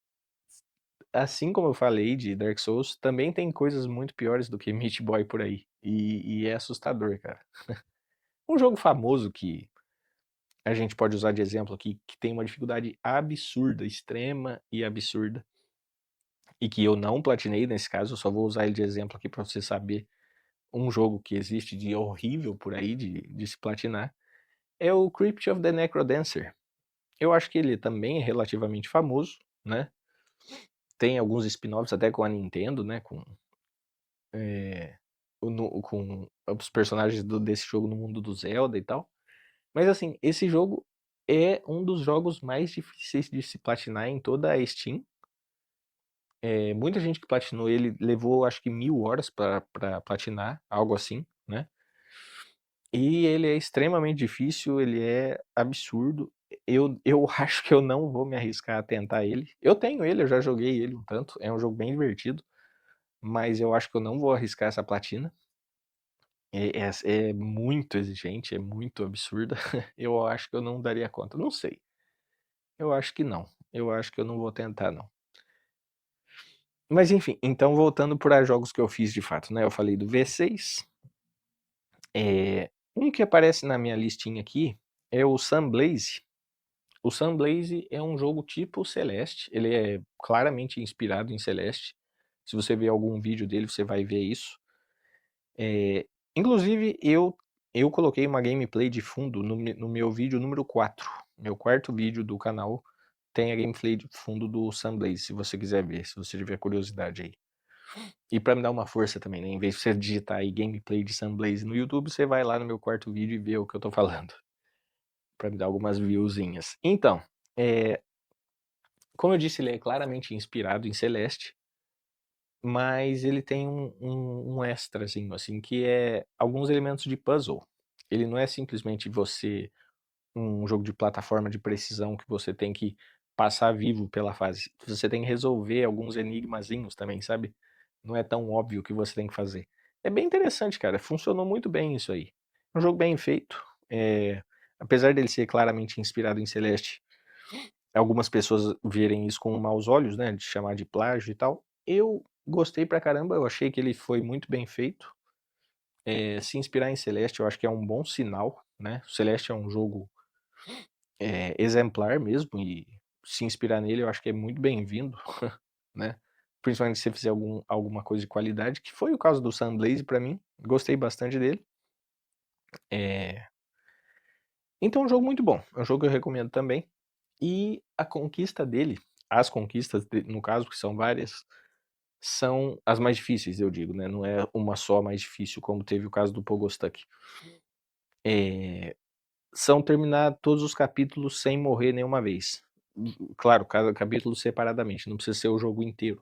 assim como eu falei de Dark Souls, também tem coisas muito piores do que Meat Boy por aí, e é assustador, cara. Um jogo famoso que a gente pode usar de exemplo aqui, que tem uma dificuldade absurda, extrema e absurda, e que eu não platinei nesse caso, eu só vou usar ele de exemplo aqui pra você saber um jogo que existe de horrível por aí de se platinar, é o Crypt of the Necrodancer. Eu acho que ele também é relativamente famoso, né, tem alguns spin-offs até com a Nintendo, né, com os personagens desse jogo no mundo do Zelda e tal. Mas assim, esse jogo é um dos jogos mais difíceis de se platinar em toda a Steam. Muita gente que platinou ele levou acho que 1000 horas pra platinar, algo assim, né. E ele é extremamente difícil, ele é absurdo. Eu acho que eu não vou me arriscar a tentar ele. Eu tenho ele, eu já joguei ele um tanto, é um jogo bem divertido, mas eu acho que eu não vou arriscar essa platina. É muito exigente, é muito absurda. Eu acho que eu não daria conta, não sei. Eu acho que não. Eu acho que eu não vou tentar não. Mas enfim, então voltando pra jogos que eu fiz de fato, né, eu falei do V6. Um que aparece na minha listinha aqui é o Sunblaze. O Sunblaze é um jogo tipo Celeste, ele é claramente inspirado em Celeste. Se você ver algum vídeo dele, você vai ver isso. Inclusive eu coloquei uma gameplay de fundo no meu vídeo número 4. Meu quarto vídeo do canal tem a gameplay de fundo do Sunblaze, se você quiser ver, se você tiver curiosidade aí. E pra me dar uma força também, né, em vez de você digitar aí gameplay de Sunblaze no YouTube, você vai lá no meu quarto vídeo e vê o que eu tô falando, pra me dar algumas viewzinhas. Então, Como eu disse, ele é claramente inspirado em Celeste, mas ele tem um extrazinho, assim, que é alguns elementos de puzzle. Ele não é simplesmente um jogo de plataforma de precisão que você tem que passar vivo pela fase. Você tem que resolver alguns enigmazinhos também, sabe? Não é tão óbvio o que você tem que fazer. É bem interessante, cara. Funcionou muito bem isso aí. É um jogo bem feito. Apesar dele ser claramente inspirado em Celeste, algumas pessoas verem isso com maus olhos, né? De chamar de plágio e tal. Eu gostei pra caramba. Eu achei que ele foi muito bem feito. Se inspirar em Celeste, eu acho que é um bom sinal, né? O Celeste é um jogo exemplar mesmo, e se inspirar nele eu acho que é muito bem-vindo, né? Principalmente se você fizer alguma coisa de qualidade, que foi o caso do Sunblaze pra mim, gostei bastante dele. Então é um jogo muito bom, é um jogo que eu recomendo também. E a conquista dele, as conquistas, no caso, que são várias, são as mais difíceis, eu digo, né? Não é uma só mais difícil, como teve o caso do Pogostuck. São terminar todos os capítulos sem morrer nenhuma vez. Claro, cada capítulo separadamente, não precisa ser o jogo inteiro.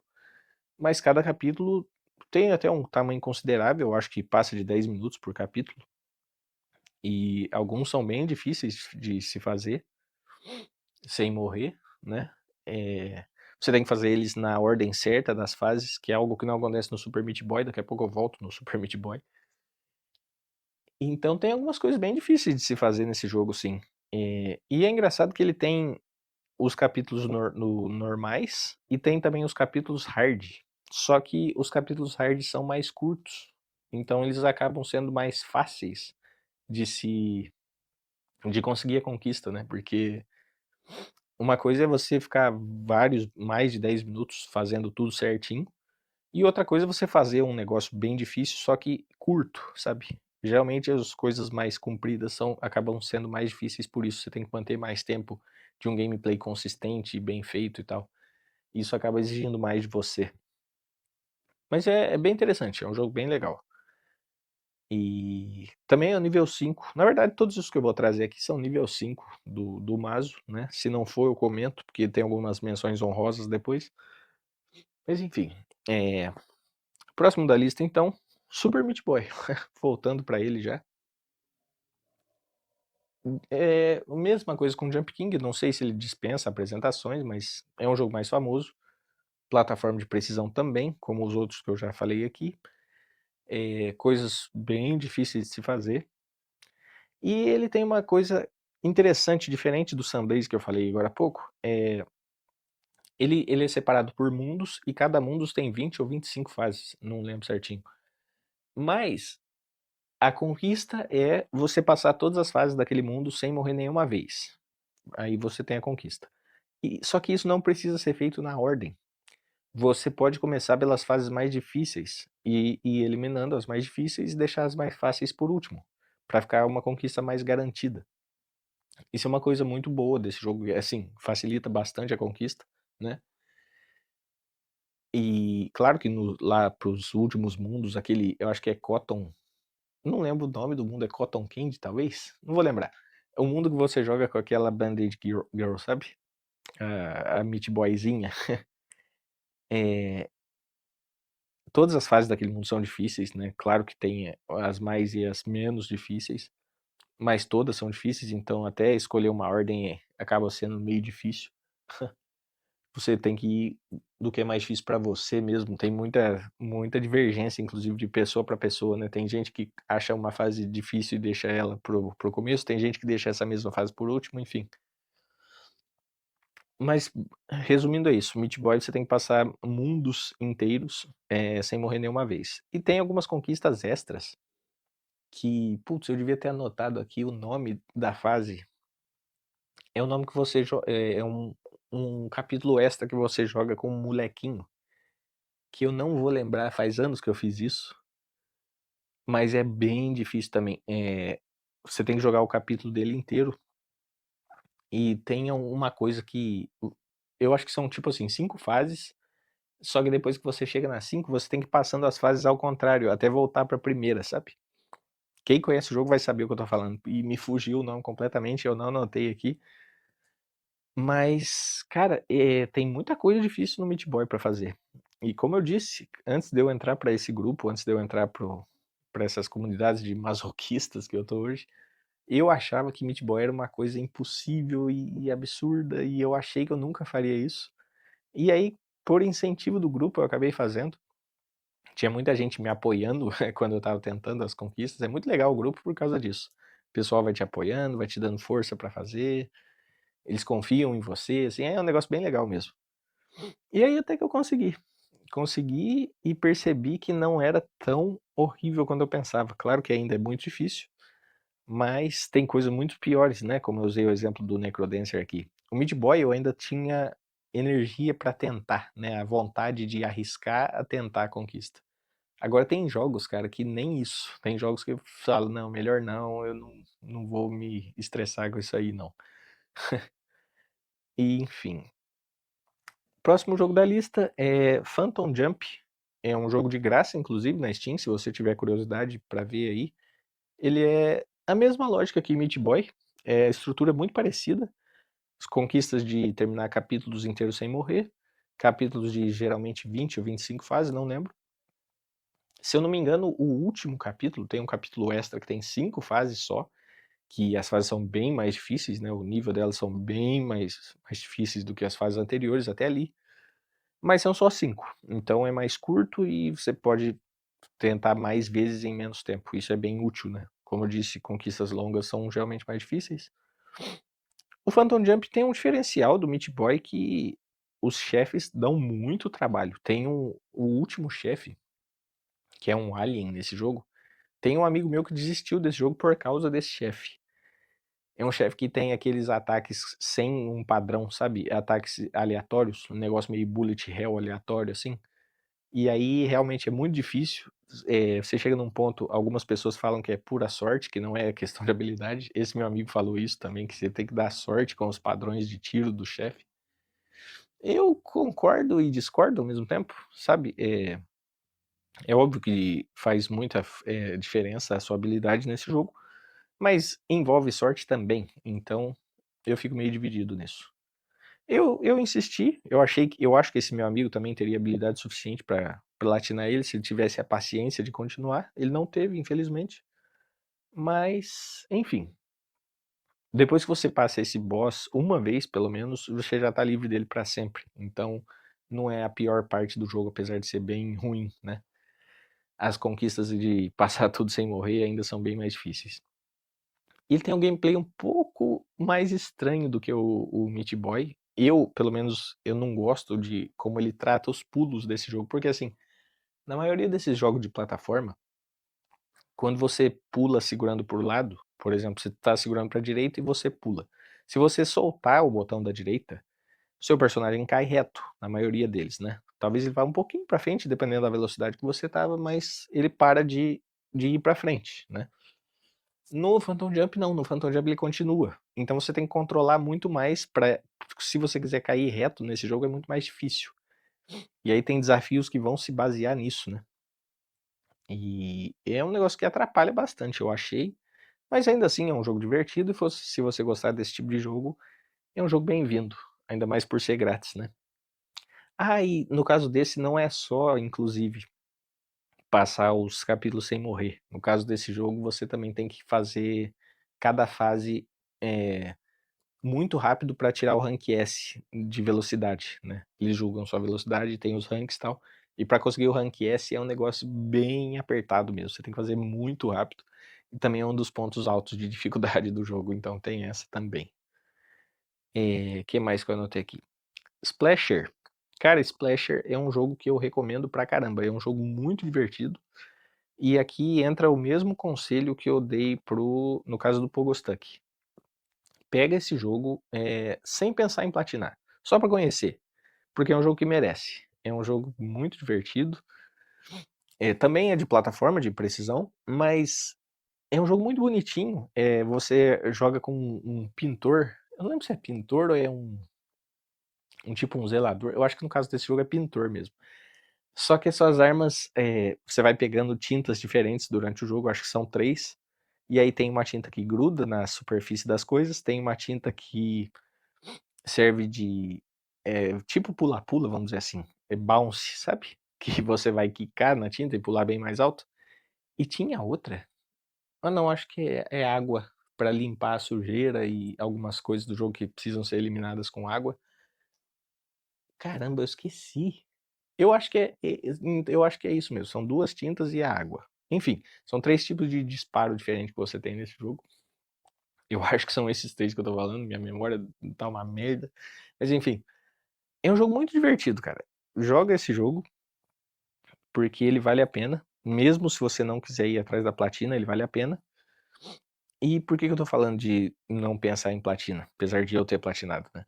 Mas cada capítulo tem até um tamanho considerável, eu acho que passa de 10 minutos por capítulo. E alguns são bem difíceis de se fazer sem morrer, né? Você tem que fazer eles na ordem certa das fases, que é algo que não acontece no Super Meat Boy. Daqui a pouco eu volto no Super Meat Boy. Então tem algumas coisas bem difíceis de se fazer nesse jogo, sim. E é engraçado que ele tem os capítulos normais e tem também os capítulos hard. Só que os capítulos hard são mais curtos, então eles acabam sendo mais fáceis de conseguir a conquista, né? Porque uma coisa é você ficar mais de 10 minutos fazendo tudo certinho, e outra coisa é você fazer um negócio bem difícil, só que curto, sabe? Geralmente as coisas mais compridas acabam sendo mais difíceis, por isso você tem que manter mais tempo de um gameplay consistente e bem feito e tal. Isso acaba exigindo mais de você. Mas é bem interessante, é um jogo bem legal. E também é o nível 5. Na verdade, todos os que eu vou trazer aqui são nível 5 do Mazo, né? Se não for, eu comento, porque tem algumas menções honrosas depois. Mas enfim, próximo da lista então, Super Meat Boy. Voltando pra ele já. A mesma coisa com Jump King, não sei se ele dispensa apresentações, mas é um jogo mais famoso. Plataforma de precisão também, como os outros que eu já falei aqui. Coisas bem difíceis de se fazer. E ele tem uma coisa interessante, diferente do Sunblaze que eu falei agora há pouco. Ele é separado por mundos, e cada mundo tem 20 ou 25 fases, não lembro certinho. Mas a conquista é você passar todas as fases daquele mundo sem morrer nenhuma vez. Aí você tem a conquista. Só que isso não precisa ser feito na ordem. Você pode começar pelas fases mais difíceis e ir eliminando as mais difíceis e deixar as mais fáceis por último, para ficar uma conquista mais garantida. Isso é uma coisa muito boa desse jogo, assim, facilita bastante a conquista, né? E claro que lá pros últimos mundos, eu acho que é Cotton, não lembro o nome do mundo, é Cotton Candy, talvez? Não vou lembrar. É um mundo que você joga com aquela Band-Aid Girl, sabe? A Meat Boyzinha. Todas as fases daquele mundo são difíceis, né? Claro que tem as mais e as menos difíceis, mas todas são difíceis, então até escolher uma ordem acaba sendo meio difícil. Você tem que ir do que é mais difícil pra você mesmo. Tem muita divergência, inclusive, de pessoa pra pessoa, né? Tem gente que acha uma fase difícil e deixa ela pro começo, tem gente que deixa essa mesma fase por último, enfim. Mas, resumindo é isso, Meat Boy você tem que passar mundos inteiros sem morrer nenhuma vez. E tem algumas conquistas extras que, putz, eu devia ter anotado aqui o nome da fase. É o nome que você é um capítulo extra que você joga com um molequinho, que eu não vou lembrar, faz anos que eu fiz isso, mas é bem difícil também. Você tem que jogar o capítulo dele inteiro, e tem uma coisa que eu acho que são tipo assim, 5 fases, só que depois que você chega nas 5, você tem que ir passando as fases ao contrário, até voltar pra primeira, sabe? Quem conhece o jogo vai saber o que eu tô falando. E me fugiu o nome completamente, eu não anotei aqui. Mas, cara, tem muita coisa difícil no Meat Boy pra fazer. E como eu disse, antes de eu entrar pra esse grupo, antes de eu entrar pra essas comunidades de masoquistas que eu tô hoje, eu achava que Meat Boy era uma coisa impossível e absurda, e eu achei que eu nunca faria isso. E aí, por incentivo do grupo, eu acabei fazendo. Tinha muita gente me apoiando quando eu tava tentando as conquistas. É muito legal o grupo por causa disso. O pessoal vai te apoiando, vai te dando força pra fazer, eles confiam em você, assim, é um negócio bem legal mesmo. E aí até que eu consegui. Consegui e percebi que não era tão horrível quanto eu pensava. Claro que ainda é muito difícil, mas tem coisas muito piores, né? Como eu usei o exemplo do Necrodancer aqui. O Meat Boy eu ainda tinha energia pra tentar, né? A vontade de arriscar a tentar a conquista. Agora tem jogos, cara, que nem isso. Tem jogos que eu falo, não, melhor não, eu não vou me estressar com isso aí, não. E, enfim. Próximo jogo da lista é Phantom Jump. É um jogo de graça, inclusive, na Steam, se você tiver curiosidade pra ver aí. Ele é a mesma lógica que Meat Boy, é estrutura muito parecida. As conquistas de terminar capítulos inteiros sem morrer, capítulos de geralmente 20 ou 25 fases, não lembro. Se eu não me engano, o último capítulo tem um capítulo extra que tem 5 fases só, que as fases são bem mais difíceis, né? O nível delas são bem mais difíceis do que as fases anteriores até ali. Mas são só 5, então é mais curto e você pode tentar mais vezes em menos tempo. Isso é bem útil, né? Como eu disse, conquistas longas são geralmente mais difíceis. O Phantom Jump tem um diferencial do Meat Boy que os chefes dão muito trabalho. Tem o último chefe, que é um alien nesse jogo. Tem um amigo meu que desistiu desse jogo por causa desse chefe. É um chefe que tem aqueles ataques sem um padrão, sabe? Ataques aleatórios, um negócio meio bullet hell aleatório assim. E aí realmente é muito difícil. Você chega num ponto, algumas pessoas falam que é pura sorte, que não é questão de habilidade. Esse meu amigo falou isso também, que você tem que dar sorte com os padrões de tiro do chefe. Eu concordo e discordo ao mesmo tempo, sabe? É óbvio que faz muita diferença a sua habilidade nesse jogo, mas envolve sorte também. Então eu fico meio dividido nisso. Eu insisti, eu acho que esse meu amigo também teria habilidade suficiente para platinar ele, se ele tivesse a paciência de continuar. Ele não teve, infelizmente. Mas, enfim. Depois que você passa esse boss uma vez, pelo menos, você já tá livre dele para sempre. Então, não é a pior parte do jogo, apesar de ser bem ruim, né? As conquistas de passar tudo sem morrer ainda são bem mais difíceis. E ele tem um gameplay um pouco mais estranho do que o Meat Boy. Eu, pelo menos, eu não gosto de como ele trata os pulos desse jogo, porque assim, na maioria desses jogos de plataforma, quando você pula segurando por lado, por exemplo, você tá segurando pra direita e você pula. Se você soltar o botão da direita, seu personagem cai reto, na maioria deles, né? Talvez ele vá um pouquinho pra frente, dependendo da velocidade que você tava, mas ele para de ir pra frente, né? No Phantom Jump não, no Phantom Jump ele continua. Então você tem que controlar muito mais para, se você quiser cair reto nesse jogo é muito mais difícil. E aí tem desafios que vão se basear nisso, né? E é um negócio que atrapalha bastante, eu achei. Mas ainda assim é um jogo divertido e se você gostar desse tipo de jogo, é um jogo bem-vindo. Ainda mais por ser grátis, né? Ah, e no caso desse não é só, inclusive, passar os capítulos sem morrer. No caso desse jogo, você também tem que fazer cada fase muito rápido para tirar o rank S de velocidade, né? Eles julgam sua velocidade, tem os ranks e tal. E para conseguir o rank S é um negócio bem apertado mesmo. Você tem que fazer muito rápido. E também é um dos pontos altos de dificuldade do jogo, então tem essa também. Que mais que eu anotei aqui? Splasher. Cara, Splasher é um jogo que eu recomendo pra caramba. É um jogo muito divertido. E aqui entra o mesmo conselho que eu dei no caso do Pogostuck. Pega esse jogo sem pensar em platinar, só pra conhecer, porque é um jogo que merece. É um jogo muito divertido. Também é de plataforma, de precisão, mas é um jogo muito bonitinho. Você joga com um pintor. Eu não lembro se é pintor ou é um tipo um zelador. Eu acho que no caso desse jogo é pintor mesmo. Só que as suas armas, você vai pegando tintas diferentes durante o jogo, acho que são 3. E aí tem uma tinta que gruda na superfície das coisas, tem uma tinta que serve de, tipo pula-pula, vamos dizer assim, bounce, sabe? Que você vai quicar na tinta e pular bem mais alto. E tinha outra, não, acho que é água pra limpar a sujeira e algumas coisas do jogo que precisam ser eliminadas com água. Caramba, eu esqueci. Eu acho que é isso mesmo, são 2 tintas e a água. Enfim, são 3 tipos de disparo diferente que você tem nesse jogo. Eu acho que são esses 3 que eu tô falando, minha memória tá uma merda. Mas enfim, é um jogo muito divertido, cara. Joga esse jogo, porque ele vale a pena, mesmo se você não quiser ir atrás da platina, ele vale a pena. E por que que eu tô falando de não pensar em platina, apesar de eu ter platinado, né?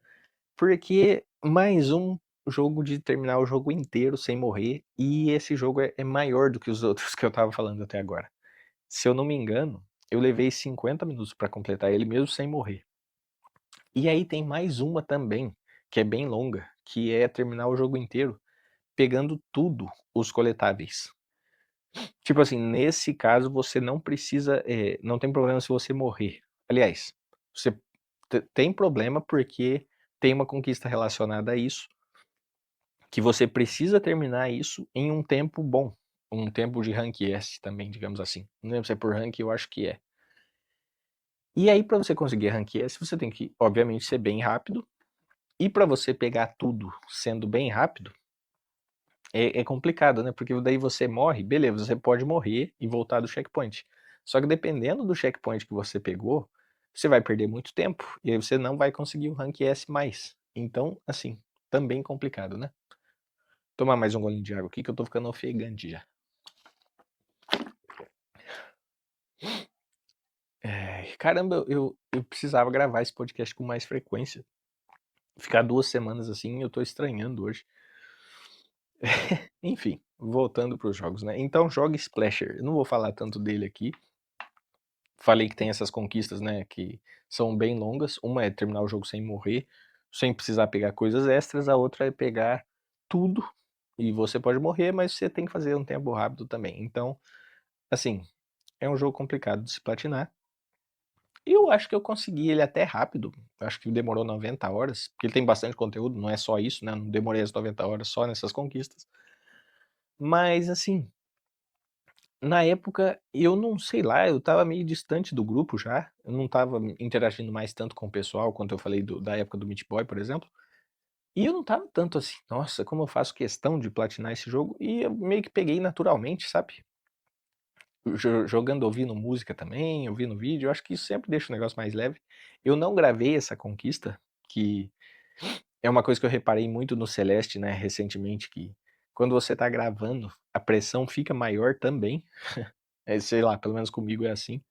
Porque mais um jogo de terminar o jogo inteiro sem morrer, e esse jogo é maior do que os outros que eu estava falando até agora. Se eu não me engano, eu levei 50 minutos pra completar ele mesmo sem morrer. E aí tem mais uma também, que é bem longa, que é terminar o jogo inteiro pegando tudo os coletáveis. Tipo assim, nesse caso você não precisa, não tem problema se você morrer. Aliás, você tem problema porque tem uma conquista relacionada a isso, que você precisa terminar isso em um tempo bom, um tempo de rank S também, digamos assim. Não lembro se é por rank, eu acho que é. E aí, pra você conseguir rank S, você tem que, obviamente, ser bem rápido. E pra você pegar tudo sendo bem rápido, é complicado, né? Porque daí você morre, beleza, você pode morrer e voltar do checkpoint. Só que dependendo do checkpoint que você pegou, você vai perder muito tempo. E aí você não vai conseguir o rank S mais. Então, assim, também complicado, né? Tomar mais um golinho de água aqui que eu tô ficando ofegante já. Caramba, eu precisava gravar esse podcast com mais frequência. Ficar 2 semanas assim, eu tô estranhando hoje. Enfim, voltando pros jogos, né? Então joga Splasher. Eu não vou falar tanto dele aqui. Falei que tem essas conquistas, né, que são bem longas. Uma é terminar o jogo sem morrer, sem precisar pegar coisas extras. A outra é pegar tudo. E você pode morrer, mas você tem que fazer um tempo rápido também. Então, assim, é um jogo complicado de se platinar. Eu acho que eu consegui ele até rápido. Acho que demorou 90 horas, porque ele tem bastante conteúdo, não é só isso, né? Não demorei as 90 horas só nessas conquistas. Mas assim, na época eu não sei lá, eu tava meio distante do grupo já. Eu não tava interagindo mais tanto com o pessoal quanto eu falei da época do Meat Boy, por exemplo. E eu não tava tanto assim, nossa, como eu faço questão de platinar esse jogo. E eu meio que peguei naturalmente, sabe? Jogando, ouvindo música também, ouvindo vídeo, eu acho que isso sempre deixa o negócio mais leve. Eu não gravei essa conquista, que é uma coisa que eu reparei muito no Celeste, né, recentemente, que quando você tá gravando, a pressão fica maior também. Sei lá, pelo menos comigo é assim.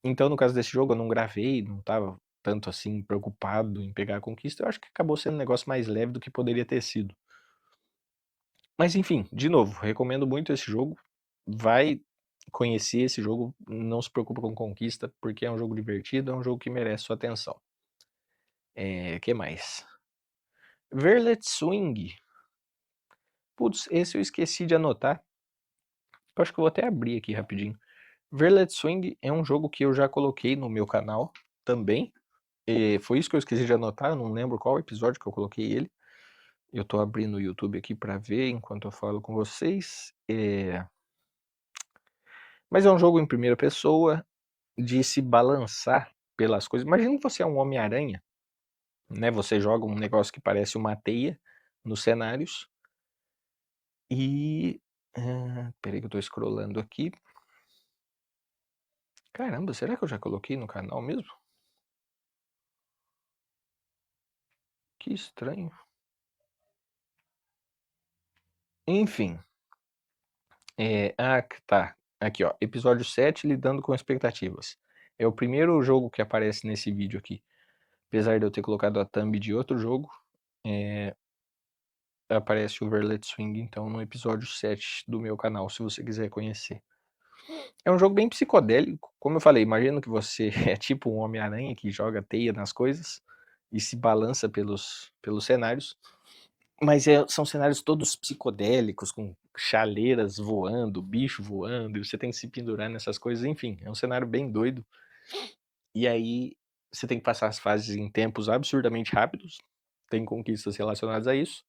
Então, no caso desse jogo, eu não gravei, não tava tanto assim preocupado em pegar a conquista. Eu acho que acabou sendo um negócio mais leve do que poderia ter sido. Mas enfim, de novo, recomendo muito esse jogo. Vai conhecer esse jogo, não se preocupa com conquista, porque é um jogo divertido, é um jogo que merece sua atenção. Que mais? Verlet Swing. Putz, esse eu esqueci de anotar. Eu acho que eu vou até abrir aqui rapidinho. Verlet Swing é um jogo que eu já coloquei no meu canal também. Foi isso que eu esqueci de anotar, eu não lembro qual episódio que eu coloquei ele. Eu tô abrindo o YouTube aqui pra ver enquanto eu falo com vocês. Mas é um jogo em primeira pessoa, de se balançar pelas coisas. Imagina que você é um Homem-Aranha, né? Você joga um negócio que parece uma teia nos cenários. E. Peraí que eu tô scrollando aqui. Caramba, será que eu já coloquei no canal mesmo? Que estranho. Enfim. Tá. Aqui, ó. Episódio 7, Lidando com Expectativas. É o primeiro jogo que aparece nesse vídeo aqui. Apesar de eu ter colocado a thumb de outro jogo, aparece o Verlet Swing, então, no episódio 7 do meu canal, se você quiser conhecer. É um jogo bem psicodélico. Como eu falei, imagina que você é tipo um Homem-Aranha que joga teia nas coisas e se balança pelos cenários. Mas são cenários todos psicodélicos, com chaleiras voando, bicho voando, e você tem que se pendurar nessas coisas. Enfim, é um cenário bem doido. E aí, você tem que passar as fases em tempos absurdamente rápidos, tem conquistas relacionadas a isso.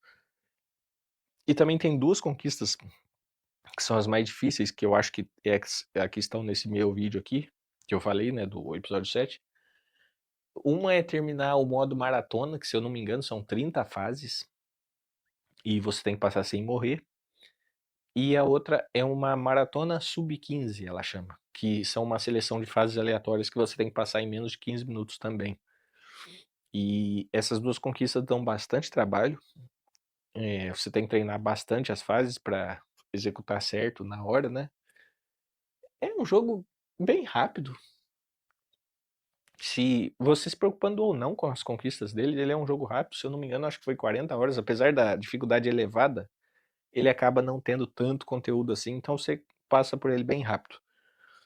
E também tem 2 conquistas que são as mais difíceis, que eu acho que é a que estão nesse meu vídeo aqui, que eu falei, né, do episódio 7. Uma é terminar o modo maratona, que se eu não me engano são 30 fases, e você tem que passar sem morrer. E a outra é uma maratona sub-15, ela chama, que são uma seleção de fases aleatórias que você tem que passar em menos de 15 minutos também. E essas 2 conquistas dão bastante trabalho, você tem que treinar bastante as fases para executar certo na hora, né. É um jogo bem rápido. Se você se preocupando ou não com as conquistas dele, ele é um jogo rápido, se eu não me engano acho que foi 40 horas, apesar da dificuldade elevada, ele acaba não tendo tanto conteúdo assim, então você passa por ele bem rápido.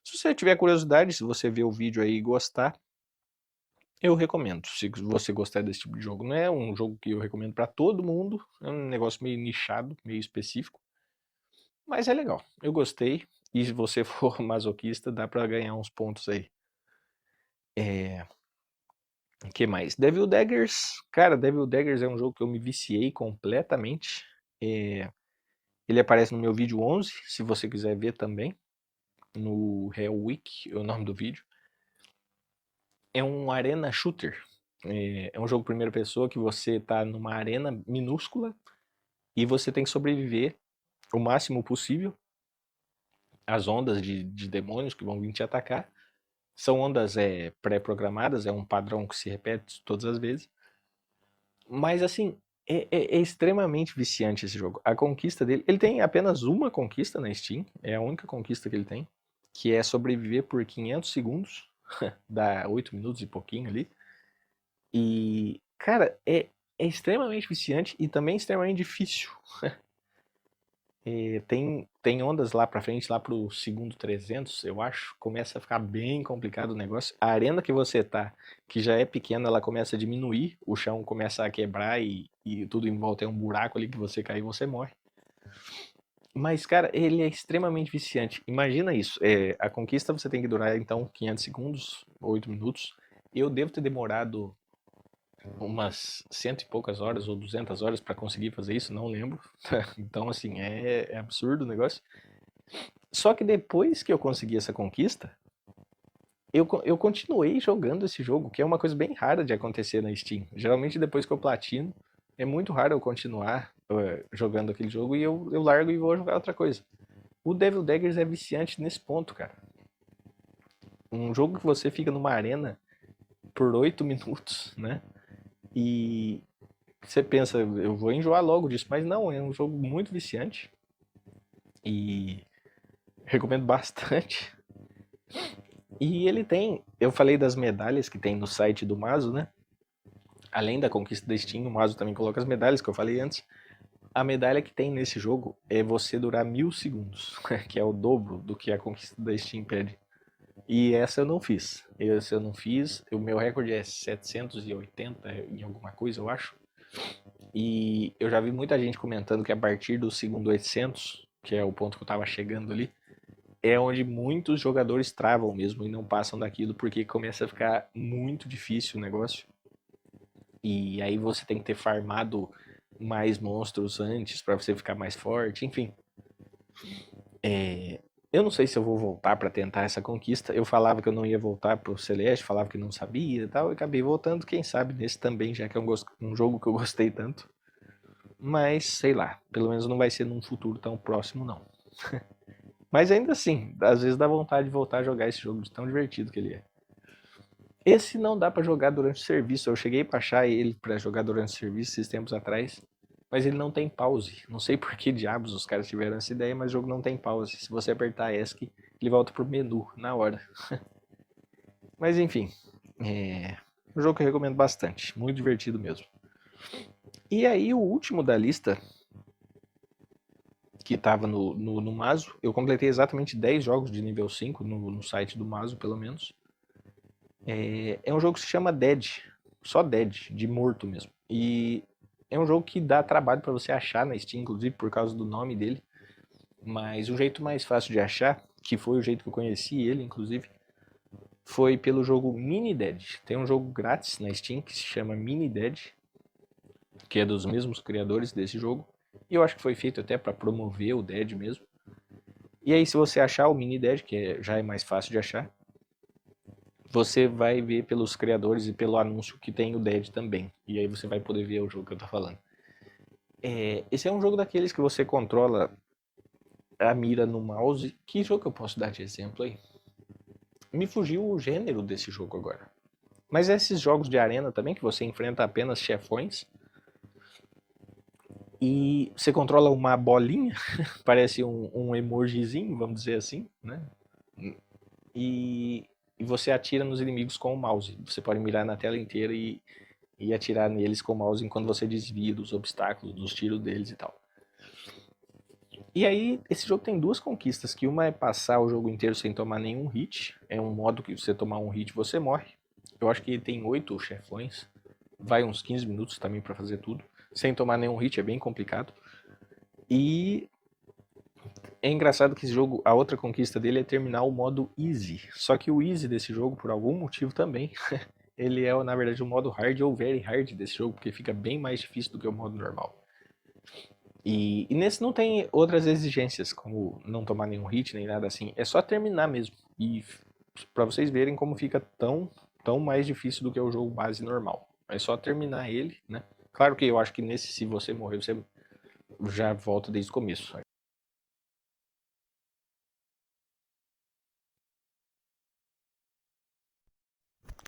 Se você tiver curiosidade, se você ver o vídeo aí e gostar, eu recomendo. Se você gostar desse tipo de jogo, não é um jogo que eu recomendo para todo mundo, é um negócio meio nichado, meio específico, mas é legal. Eu gostei, e se você for masoquista, dá para ganhar uns pontos aí. Que mais? Devil Daggers, cara, Devil Daggers é um jogo que eu me viciei completamente. Ele aparece no meu vídeo 11, se você quiser ver também, no Hell Week, é o nome do vídeo. É um arena shooter. É um jogo primeira pessoa que você tá numa arena minúscula e você tem que sobreviver o máximo possível às ondas de demônios que vão vir te atacar. São ondas pré-programadas, é um padrão que se repete todas as vezes. Mas assim, é extremamente viciante esse jogo. A conquista dele. Ele tem apenas uma conquista na Steam, é a única conquista que ele tem, que é sobreviver por 500 segundos, dá 8 minutos e pouquinho ali. E, cara, é extremamente viciante e também extremamente difícil. Tem ondas lá pra frente, lá pro segundo 300, eu acho, começa a ficar bem complicado o negócio. A arena que você tá, que já é pequena, ela começa a diminuir, o chão começa a quebrar e tudo em volta é um buraco ali que você cai e você morre. Mas, cara, ele é extremamente viciante. Imagina isso, a conquista você tem que durar, então, 500 segundos, 8 minutos. Eu devo ter demorado umas cento e poucas horas ou 200 horas pra conseguir fazer isso, não lembro. Então, assim, é absurdo o negócio. Só que depois que eu consegui essa conquista, eu continuei jogando esse jogo, que é uma coisa bem rara de acontecer na Steam. Geralmente depois que eu platino, é muito raro eu continuar jogando aquele jogo e eu largo e vou jogar outra coisa. O Devil Daggers é viciante nesse ponto, cara. Um jogo que você fica numa arena por 8 minutos, né? E você pensa, eu vou enjoar logo disso, mas não, é um jogo muito viciante. E recomendo bastante. E ele tem, eu falei das medalhas que tem no site do Mazo, né? Além da conquista da Steam, o Mazo também coloca as medalhas que eu falei antes. A medalha que tem nesse jogo é você durar 1000 segundos, que é o dobro do que a conquista da Steam pede. E essa eu não fiz. Essa eu não fiz. O meu recorde é 780 em alguma coisa, eu acho. E eu já vi muita gente comentando que a partir do segundo 800, que é o ponto que eu tava chegando ali, é onde muitos jogadores travam mesmo e não passam daquilo porque começa a ficar muito difícil o negócio. E aí você tem que ter farmado mais monstros antes para você ficar mais forte, enfim. Eu não sei se eu vou voltar para tentar essa conquista. Eu falava que eu não ia voltar pro Celeste, falava que não sabia e tal, e acabei voltando, quem sabe nesse também, já que é um jogo que eu gostei tanto. Mas sei lá, pelo menos não vai ser num futuro tão próximo não. Mas ainda assim, às vezes dá vontade de voltar a jogar esse jogo de tão divertido que ele é. Esse não dá pra jogar durante o serviço. Eu cheguei pra achar ele pra jogar durante o serviço esses tempos atrás, mas ele não tem pause. Não sei por que diabos os caras tiveram essa ideia, mas o jogo não tem pause. Se você apertar ESC, ele volta pro menu na hora. Mas enfim, é um jogo que eu recomendo bastante. Muito divertido mesmo. E aí o último da lista, que estava no Mazo, eu completei exatamente 10 jogos de nível 5 no site do Mazo, pelo menos. É um jogo que se chama Dead, só Dead, de morto mesmo. E é um jogo que dá trabalho para você achar na Steam, inclusive por causa do nome dele. Mas o jeito mais fácil de achar, que foi o jeito que eu conheci ele, inclusive, foi pelo jogo Mini Dead. Tem um jogo grátis na Steam que se chama Mini Dead, que é dos mesmos criadores desse jogo. E eu acho que foi feito até para promover o Dead mesmo. E aí, se você achar o Mini Dead, que já é mais fácil de achar, você vai ver pelos criadores e pelo anúncio que tem o Dead também. E aí você vai poder ver o jogo que eu tô falando. Esse é um jogo daqueles que você controla a mira no mouse. Que jogo eu posso dar de exemplo aí? Me fugiu o gênero desse jogo agora. Mas esses jogos de arena também, que você enfrenta apenas chefões. E você controla uma bolinha, parece um emojizinho, vamos dizer assim, né? E você atira nos inimigos com o mouse. Você pode mirar na tela inteira e atirar neles com o mouse enquanto você desvia dos obstáculos, dos tiros deles e tal. E aí, esse jogo tem duas conquistas, que uma é passar o jogo inteiro sem tomar nenhum hit. É um modo que você tomar um hit você morre. Eu acho que tem 8 chefões. Vai uns 15 minutos também para fazer tudo. Sem tomar nenhum hit é bem complicado. E é engraçado que esse jogo, a outra conquista dele é terminar o modo easy. Só que o easy desse jogo, por algum motivo também, ele é na verdade o modo hard ou very hard desse jogo, porque fica bem mais difícil do que o modo normal. E nesse não tem outras exigências, como não tomar nenhum hit, nem nada assim. É só terminar mesmo. E pra vocês verem como fica tão mais difícil do que o jogo base normal. É só terminar ele, né? Claro que eu acho que nesse, se você morrer, você já volta desde o começo.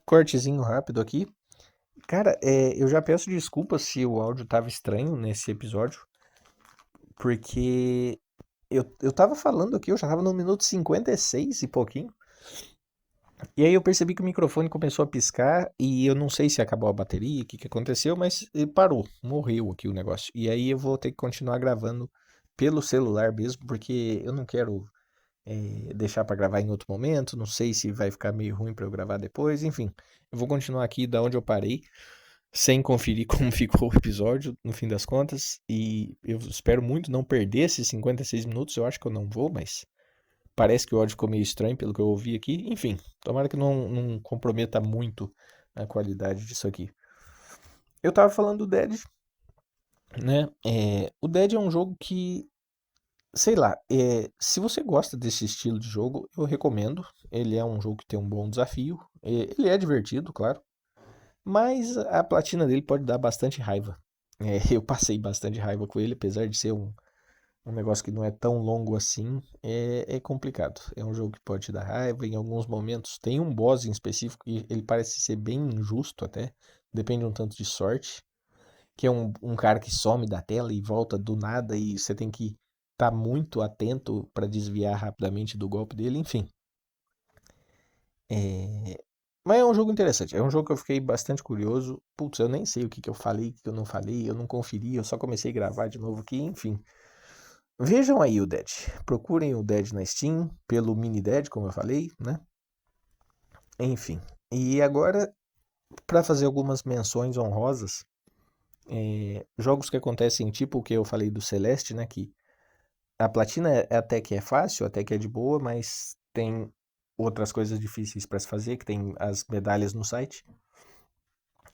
Cortezinho rápido aqui. Cara, eu já peço desculpas se o áudio tava estranho nesse episódio, porque eu tava falando aqui, eu já tava no minuto 56 e pouquinho, e aí eu percebi que o microfone começou a piscar e eu não sei se acabou a bateria, o que que aconteceu, mas parou, morreu aqui o negócio. E aí eu vou ter que continuar gravando pelo celular mesmo, porque eu não quero deixar pra gravar em outro momento, não sei se vai ficar meio ruim pra eu gravar depois, enfim. Eu vou continuar aqui da onde eu parei, sem conferir como ficou o episódio, no fim das contas. E eu espero muito não perder esses 56 minutos. Eu acho que eu não vou, mas parece que o áudio ficou meio estranho pelo que eu ouvi aqui. Enfim, tomara que não comprometa muito a qualidade disso aqui. Eu tava falando do Dead, né? O Dead é um jogo que, sei lá, se você gosta desse estilo de jogo, eu recomendo. Ele é um jogo que tem um bom desafio. Ele é divertido, claro. Mas a platina dele pode dar bastante raiva. Eu passei bastante raiva com ele, apesar de ser um negócio que não é tão longo assim, é complicado. É um jogo que pode te dar raiva em alguns momentos. Tem um boss em específico que ele parece ser bem injusto até, depende um tanto de sorte, que é um cara que some da tela e volta do nada e você tem que estar muito atento para desviar rapidamente do golpe dele, enfim. É, Mas é um jogo interessante. É um jogo que eu fiquei bastante curioso. Putz, eu nem sei o que que eu falei, o que eu não falei, eu não conferi, eu só comecei a gravar de novo aqui, enfim. Vejam aí o Dead. Procurem o Dead na Steam, pelo Mini Dead, como eu falei, né? Enfim. E agora, para fazer algumas menções honrosas, jogos que acontecem tipo o que eu falei do Celeste, né? Que a platina até que é fácil, até que é de boa, mas tem outras coisas difíceis para se fazer, que tem as medalhas no site.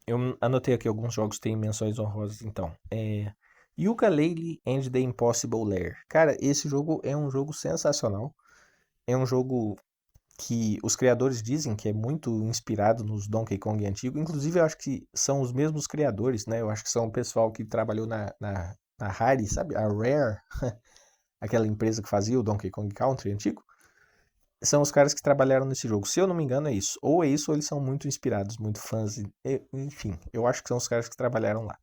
Eu anotei aqui alguns jogos que têm menções honrosas, então. Yooka-Laylee and the Impossible Lair. Cara, esse jogo é um jogo sensacional. É um jogo que os criadores dizem que é muito inspirado nos Donkey Kong antigo. Inclusive, eu acho que são os mesmos criadores, né? Eu acho que são o pessoal que trabalhou na Rare, sabe? A Rare, aquela empresa que fazia o Donkey Kong Country antigo. São os caras que trabalharam nesse jogo. Se eu não me engano, é isso. Ou é isso, ou eles são muito inspirados, muito fãs. Enfim, eu acho que são os caras que trabalharam lá.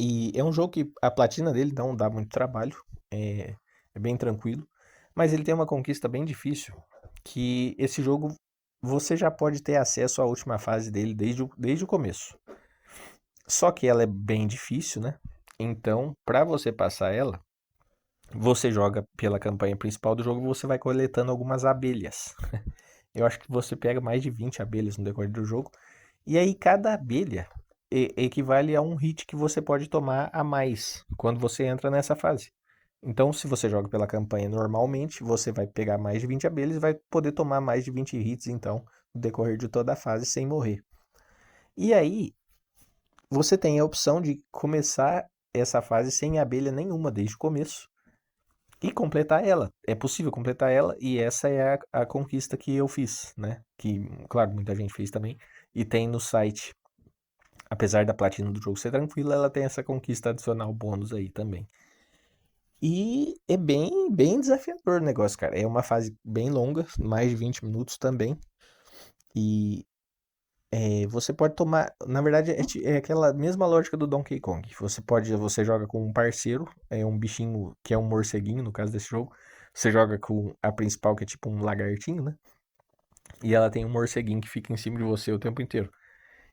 E é um jogo que a platina dele não dá muito trabalho. É bem tranquilo. Mas ele tem uma conquista bem difícil. Que esse jogo você já pode ter acesso à última fase dele desde o começo. Só que ela é bem difícil, né? Então, para você passar ela, você joga pela campanha principal do jogo e você vai coletando algumas abelhas. Eu acho que você pega mais de 20 abelhas no decorrer do jogo. E aí cada abelha equivale a um hit que você pode tomar a mais quando você entra nessa fase. Então, se você joga pela campanha normalmente, você vai pegar mais de 20 abelhas e vai poder tomar mais de 20 hits, então, no decorrer de toda a fase sem morrer. E aí, você tem a opção de começar essa fase sem abelha nenhuma desde o começo e completar ela. É possível completar ela e essa é a conquista que eu fiz, né? Que, claro, muita gente fez também. E tem no site, apesar da platina do jogo ser tranquila, ela tem essa conquista adicional bônus aí também. E é bem desafiador o negócio, cara. É uma fase bem longa, mais de 20 minutos também. E você pode tomar. Na verdade, é aquela mesma lógica do Donkey Kong. Você joga com um parceiro, é um bichinho que é um morceguinho, no caso desse jogo. Você joga com a principal, que é tipo um lagartinho, né? E ela tem um morceguinho que fica em cima de você o tempo inteiro.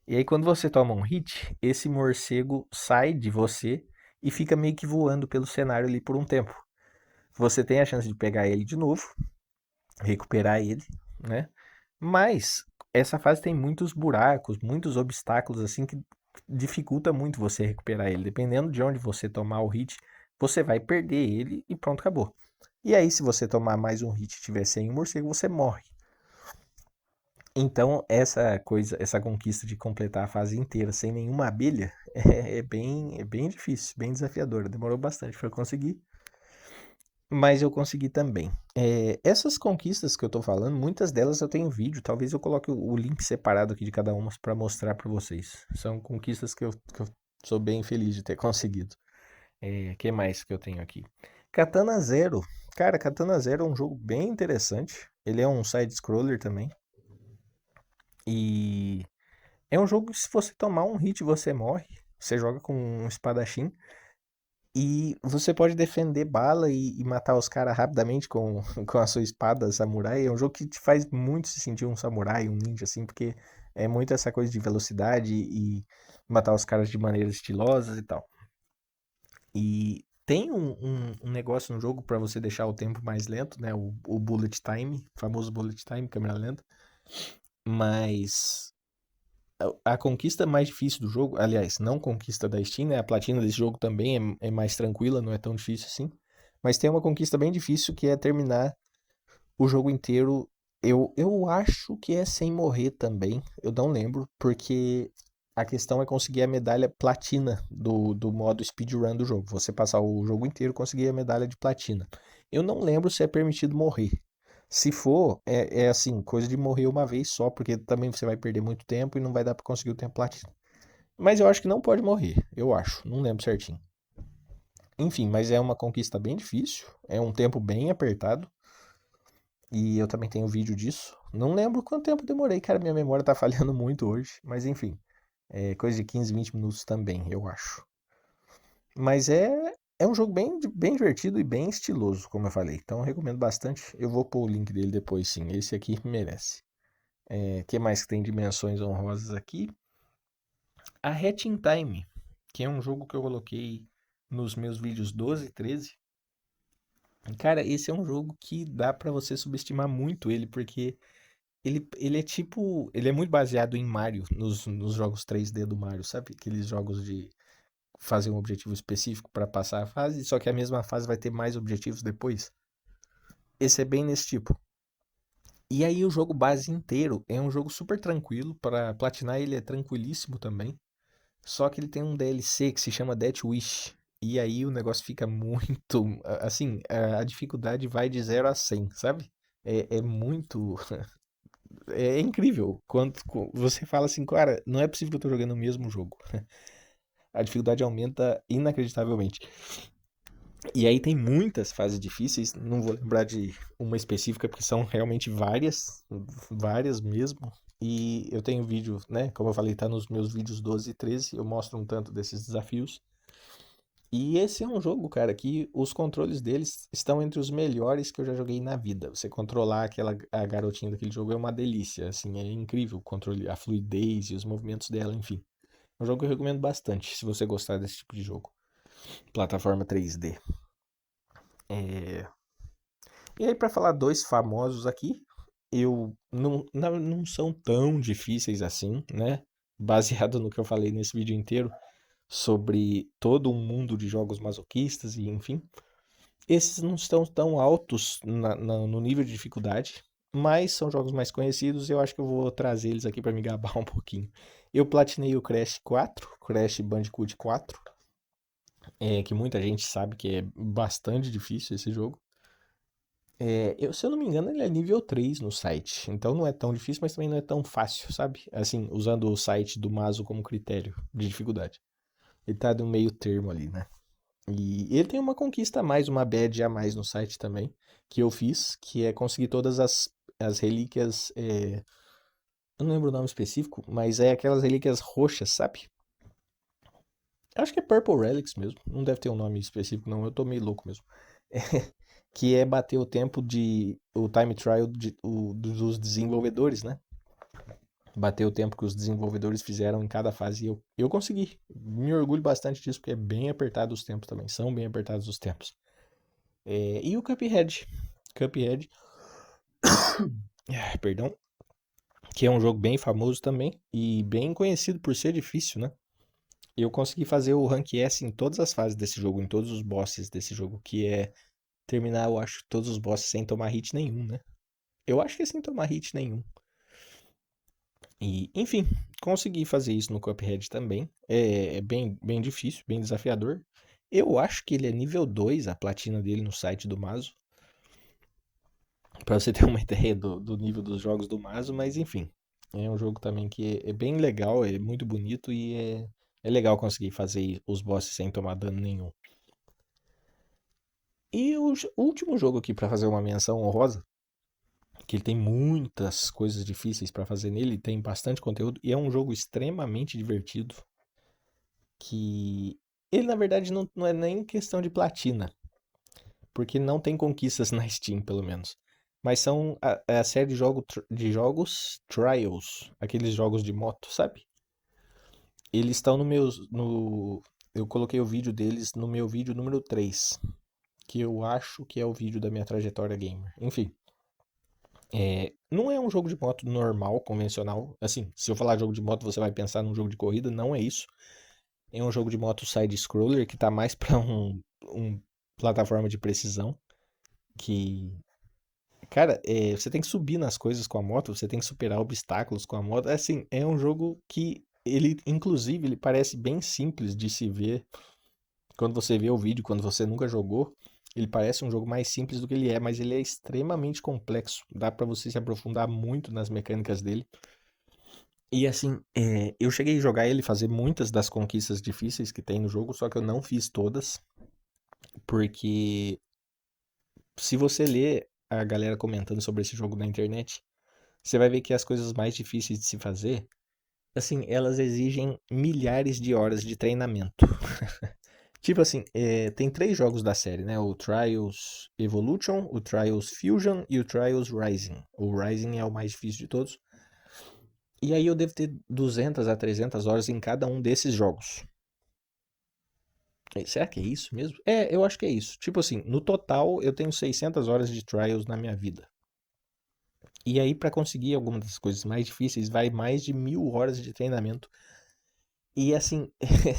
E aí, quando você toma um hit, esse morcego sai de você e fica meio que voando pelo cenário ali por um tempo. Você tem a chance de pegar ele de novo, recuperar ele, né? Mas essa fase tem muitos buracos, muitos obstáculos assim que dificulta muito você recuperar ele. Dependendo de onde você tomar o hit, você vai perder ele e pronto, acabou. E aí, se você tomar mais um hit e tiver sem o morcego, você morre. Então, essa conquista de completar a fase inteira sem nenhuma abelha é bem difícil, bem desafiadora. Demorou bastante para conseguir, mas eu consegui também. Essas conquistas que eu tô falando, muitas delas eu tenho vídeo. Talvez eu coloque o link separado aqui de cada uma para mostrar para vocês. São conquistas que eu sou bem feliz de ter conseguido. Que mais que eu tenho aqui? Katana Zero. Cara, Katana Zero é um jogo bem interessante. Ele é um side-scroller também. E é um jogo que se você tomar um hit você morre. Você joga com um espadachim. E você pode defender bala e matar os caras rapidamente com, com a sua espada samurai. É um jogo que te faz muito se sentir um samurai, um ninja, assim, porque é muito essa coisa de velocidade e matar os caras de maneiras estilosas e tal. E tem um negócio no jogo pra você deixar o tempo mais lento, né? O bullet time, famoso bullet time, câmera lenta. Mas a conquista mais difícil do jogo, aliás, não conquista da Steam, né? A platina desse jogo também é mais tranquila, não é tão difícil assim. Mas tem uma conquista bem difícil que é terminar o jogo inteiro. Eu acho que é sem morrer também, eu não lembro, porque a questão é conseguir a medalha platina do modo speedrun do jogo. Você passar o jogo inteiro e conseguir a medalha de platina. Eu não lembro se é permitido morrer. Se for, é assim, coisa de morrer uma vez só, porque também você vai perder muito tempo e não vai dar pra conseguir o tempo platino. Mas eu acho que não pode morrer, eu acho, não lembro certinho. Enfim, mas é uma conquista bem difícil, é um tempo bem apertado, e eu também tenho vídeo disso. Não lembro quanto tempo demorei, cara, minha memória tá falhando muito hoje, mas enfim, é coisa de 15, 20 minutos também, eu acho. Mas é um jogo bem divertido e bem estiloso, como eu falei, então eu recomendo bastante. Eu vou pôr o link dele depois, sim, esse aqui merece. Que mais que tem dimensões honrosas aqui? A Hatching Time, que é um jogo que eu coloquei nos meus vídeos 12 e 13. Cara, esse é um jogo que dá pra você subestimar muito ele, porque ele é tipo. Ele é muito baseado em Mario, nos jogos 3D do Mario, sabe? Aqueles jogos de fazer um objetivo específico pra passar a fase, só que a mesma fase vai ter mais objetivos depois. Esse é bem nesse tipo. E aí o jogo base inteiro é um jogo super tranquilo, pra platinar ele é tranquilíssimo também. Só que ele tem um DLC que se chama Death Wish. E aí o negócio fica muito. Assim, a dificuldade vai de 0 a 100, sabe? É muito. É incrível. Quando você fala assim, cara, não é possível que eu tô jogando o mesmo jogo. A dificuldade aumenta inacreditavelmente. E aí tem muitas fases difíceis. Não vou lembrar de uma específica, porque são realmente várias. Várias mesmo. E eu tenho vídeo, né? Como eu falei, tá nos meus vídeos 12 e 13. Eu mostro um tanto desses desafios. E esse é um jogo, cara, que os controles deles estão entre os melhores que eu já joguei na vida. Você controlar a garotinha daquele jogo é uma delícia, assim, é incrível o controle, a fluidez e os movimentos dela, enfim. É um jogo que eu recomendo bastante, se você gostar desse tipo de jogo. Plataforma 3D. É... E aí, pra falar dois famosos aqui, eu não são tão difíceis assim, né? Baseado no que eu falei nesse vídeo inteiro sobre todo um mundo de jogos masoquistas e enfim. Esses não estão tão altos no nível de dificuldade, mas são jogos mais conhecidos e eu acho que eu vou trazer eles aqui para me gabar um pouquinho. Eu platinei o Crash 4, Crash Bandicoot 4, que muita gente sabe que é bastante difícil esse jogo. Se eu não me engano, ele é nível 3 no site, então não é tão difícil, mas também não é tão fácil, sabe? Assim, usando o site do Mazo como critério de dificuldade. Ele tá no meio termo ali, né? E ele tem uma conquista a mais, uma badge a mais no site também, que eu fiz, que é conseguir todas as relíquias. Eu não lembro o nome específico, mas é aquelas relíquias roxas, sabe? Acho que é Purple Relics mesmo. Não deve ter um nome específico, não. Eu tô meio louco mesmo. Que é bater o tempo de. O time trial dos desenvolvedores, né? Bater o tempo que os desenvolvedores fizeram em cada fase. E eu consegui. Me orgulho bastante disso, porque é bem apertado os tempos também. São bem apertados os tempos. E o Cuphead. Cuphead, perdão, que é um jogo bem famoso também e bem conhecido por ser difícil, né? Eu consegui fazer o Rank S em todas as fases desse jogo, em todos os bosses desse jogo, que é terminar, eu acho, todos os bosses sem tomar hit nenhum, né? Eu acho que é sem tomar hit nenhum. E, enfim, consegui fazer isso no Cuphead também. É bem difícil, bem desafiador. Eu acho que ele é nível 2, a platina dele no site do Mazo. Pra você ter uma ideia do nível dos jogos do Mazo, mas enfim. É um jogo também que é bem legal, é muito bonito e é legal conseguir fazer os bosses sem tomar dano nenhum. E o último jogo aqui pra fazer uma menção honrosa, que ele tem muitas coisas difíceis pra fazer nele, tem bastante conteúdo e é um jogo extremamente divertido, que ele na verdade não é nem questão de platina, porque não tem conquistas na Steam, pelo menos. Mas são a série de jogos Trials, aqueles jogos de moto, sabe? Eles estão no meu. No, eu coloquei o vídeo deles no meu vídeo número 3, que eu acho que é o vídeo da minha trajetória gamer. Enfim, não é um jogo de moto normal, convencional. Assim, se eu falar jogo de moto, você vai pensar num jogo de corrida, não é isso. É um jogo de moto side-scroller que tá mais pra um plataforma de precisão. Que Cara, você tem que subir nas coisas com a moto, você tem que superar obstáculos com a moto. Assim, é um jogo que ele, inclusive, ele parece bem simples de se ver. Quando você vê o vídeo, quando você nunca jogou, ele parece um jogo mais simples do que ele é, mas ele é extremamente complexo. Dá pra você se aprofundar muito nas mecânicas dele. E assim, eu cheguei a jogar ele, fazer muitas das conquistas difíceis que tem no jogo, só que eu não fiz todas, porque se você ler a galera comentando sobre esse jogo na internet, você vai ver que as coisas mais difíceis de se fazer, assim, elas exigem milhares de horas de treinamento. Tipo assim, tem 3 jogos da série, né? O Trials Evolution, o Trials Fusion e o Trials Rising. O Rising é o mais difícil de todos. E aí eu devo ter 200 a 300 horas em cada um desses jogos. Será que é isso mesmo? Eu acho que é isso. Tipo assim, no total eu tenho 600 horas de Trials na minha vida. E aí, pra conseguir algumas das coisas mais difíceis, vai mais de 1000 horas de treinamento. E assim,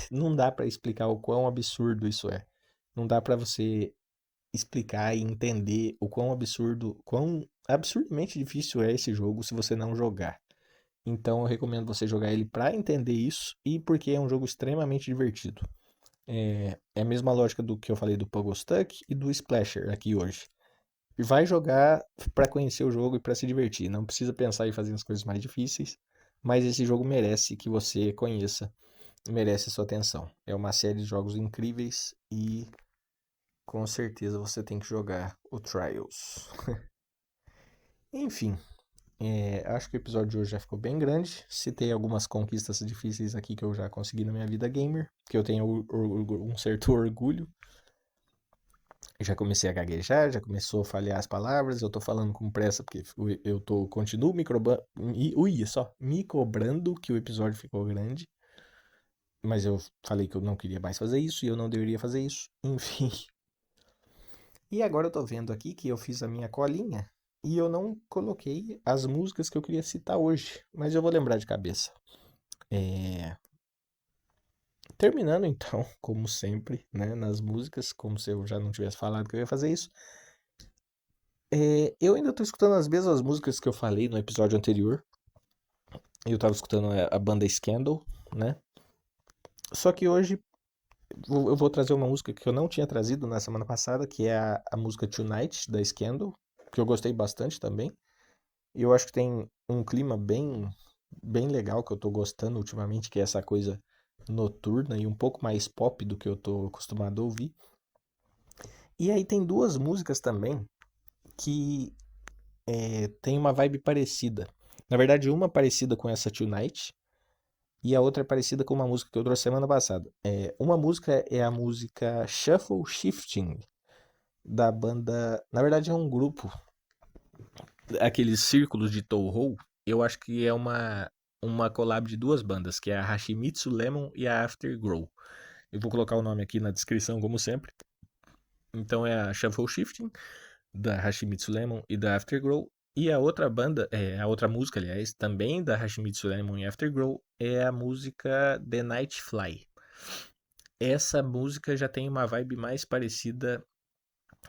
não dá pra explicar o quão absurdo isso é. Não dá pra você explicar e entender o quão absurdamente difícil é esse jogo se você não jogar. Então eu recomendo você jogar ele pra entender isso e porque é um jogo extremamente divertido. É a mesma lógica do que eu falei do Pogo Stuck e do Splasher aqui hoje. Vai jogar pra conhecer o jogo e pra se divertir. Não precisa pensar em fazer as coisas mais difíceis, mas esse jogo merece que você conheça, merece sua atenção. É uma série de jogos incríveis e com certeza você tem que jogar o Trials. Enfim, acho que o episódio de hoje já ficou bem grande. Citei algumas conquistas difíceis aqui que eu já consegui na minha vida gamer, que eu tenho um certo orgulho. Já comecei a gaguejar, já começou a falhar as palavras, eu tô falando com pressa porque continuo me cobrando que o episódio ficou grande, mas eu falei que eu não queria mais fazer isso e eu não deveria fazer isso, enfim. E agora eu tô vendo aqui que eu fiz a minha colinha e eu não coloquei as músicas que eu queria citar hoje, mas eu vou lembrar de cabeça. É... Terminando então, como sempre, né, nas músicas, como se eu já não tivesse falado que eu ia fazer isso. Eu ainda tô escutando as mesmas músicas que eu falei no episódio anterior. Eu tava escutando a banda Scandal, né? Só que hoje eu vou trazer uma música que eu não tinha trazido na semana passada, que é a música Tonight, da Scandal, que eu gostei bastante também. E eu acho que tem um clima bem legal que eu tô gostando ultimamente, que é essa coisa noturna e um pouco mais pop do que eu tô acostumado a ouvir. E aí tem duas músicas também que tem uma vibe parecida. Na verdade, uma parecida com essa Tonight e a outra é parecida com uma música que eu trouxe semana passada. Uma música é a música Shuffle Shifting, da banda. Na verdade, é um grupo, aqueles círculos de Touhou. Eu acho que é uma collab de duas bandas, que é a Hashimitsu Lemon e a Afterglow. Eu vou colocar o nome aqui na descrição, como sempre. Então é a Shuffle Shifting, da Hashimitsu Lemon e da Afterglow. E a outra banda, a outra música, aliás, também da Hashimitsu Lemon e Afterglow, é a música The Night Fly. Essa música já tem uma vibe mais parecida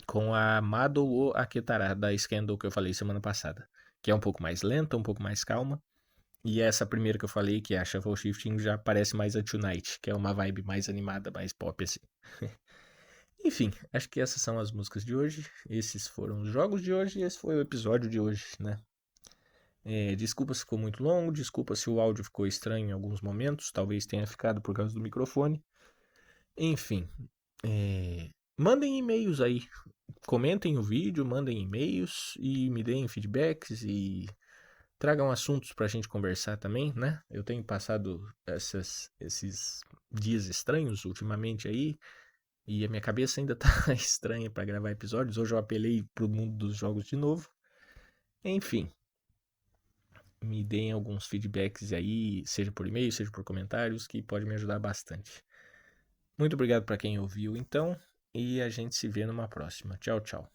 com a Mado o Aketara, da Scandal, que eu falei semana passada. Que é um pouco mais lenta, um pouco mais calma. E essa primeira que eu falei, que é a Shuffle Shifting, já parece mais a Tonight, que é uma vibe mais animada, mais pop assim. Enfim, acho que essas são as músicas de hoje. Esses foram os jogos de hoje e esse foi o episódio de hoje, né? Desculpa se ficou muito longo, desculpa se o áudio ficou estranho em alguns momentos, talvez tenha ficado por causa do microfone. Enfim, mandem e-mails aí, comentem o vídeo, mandem e-mails e me deem feedbacks e tragam assuntos pra gente conversar também, né? Eu tenho passado esses dias estranhos ultimamente aí e a minha cabeça ainda tá estranha pra gravar episódios. Hoje eu apelei pro mundo dos jogos de novo. Enfim, me deem alguns feedbacks aí, seja por e-mail, seja por comentários, que pode me ajudar bastante. Muito obrigado para quem ouviu então, e a gente se vê numa próxima. Tchau, tchau.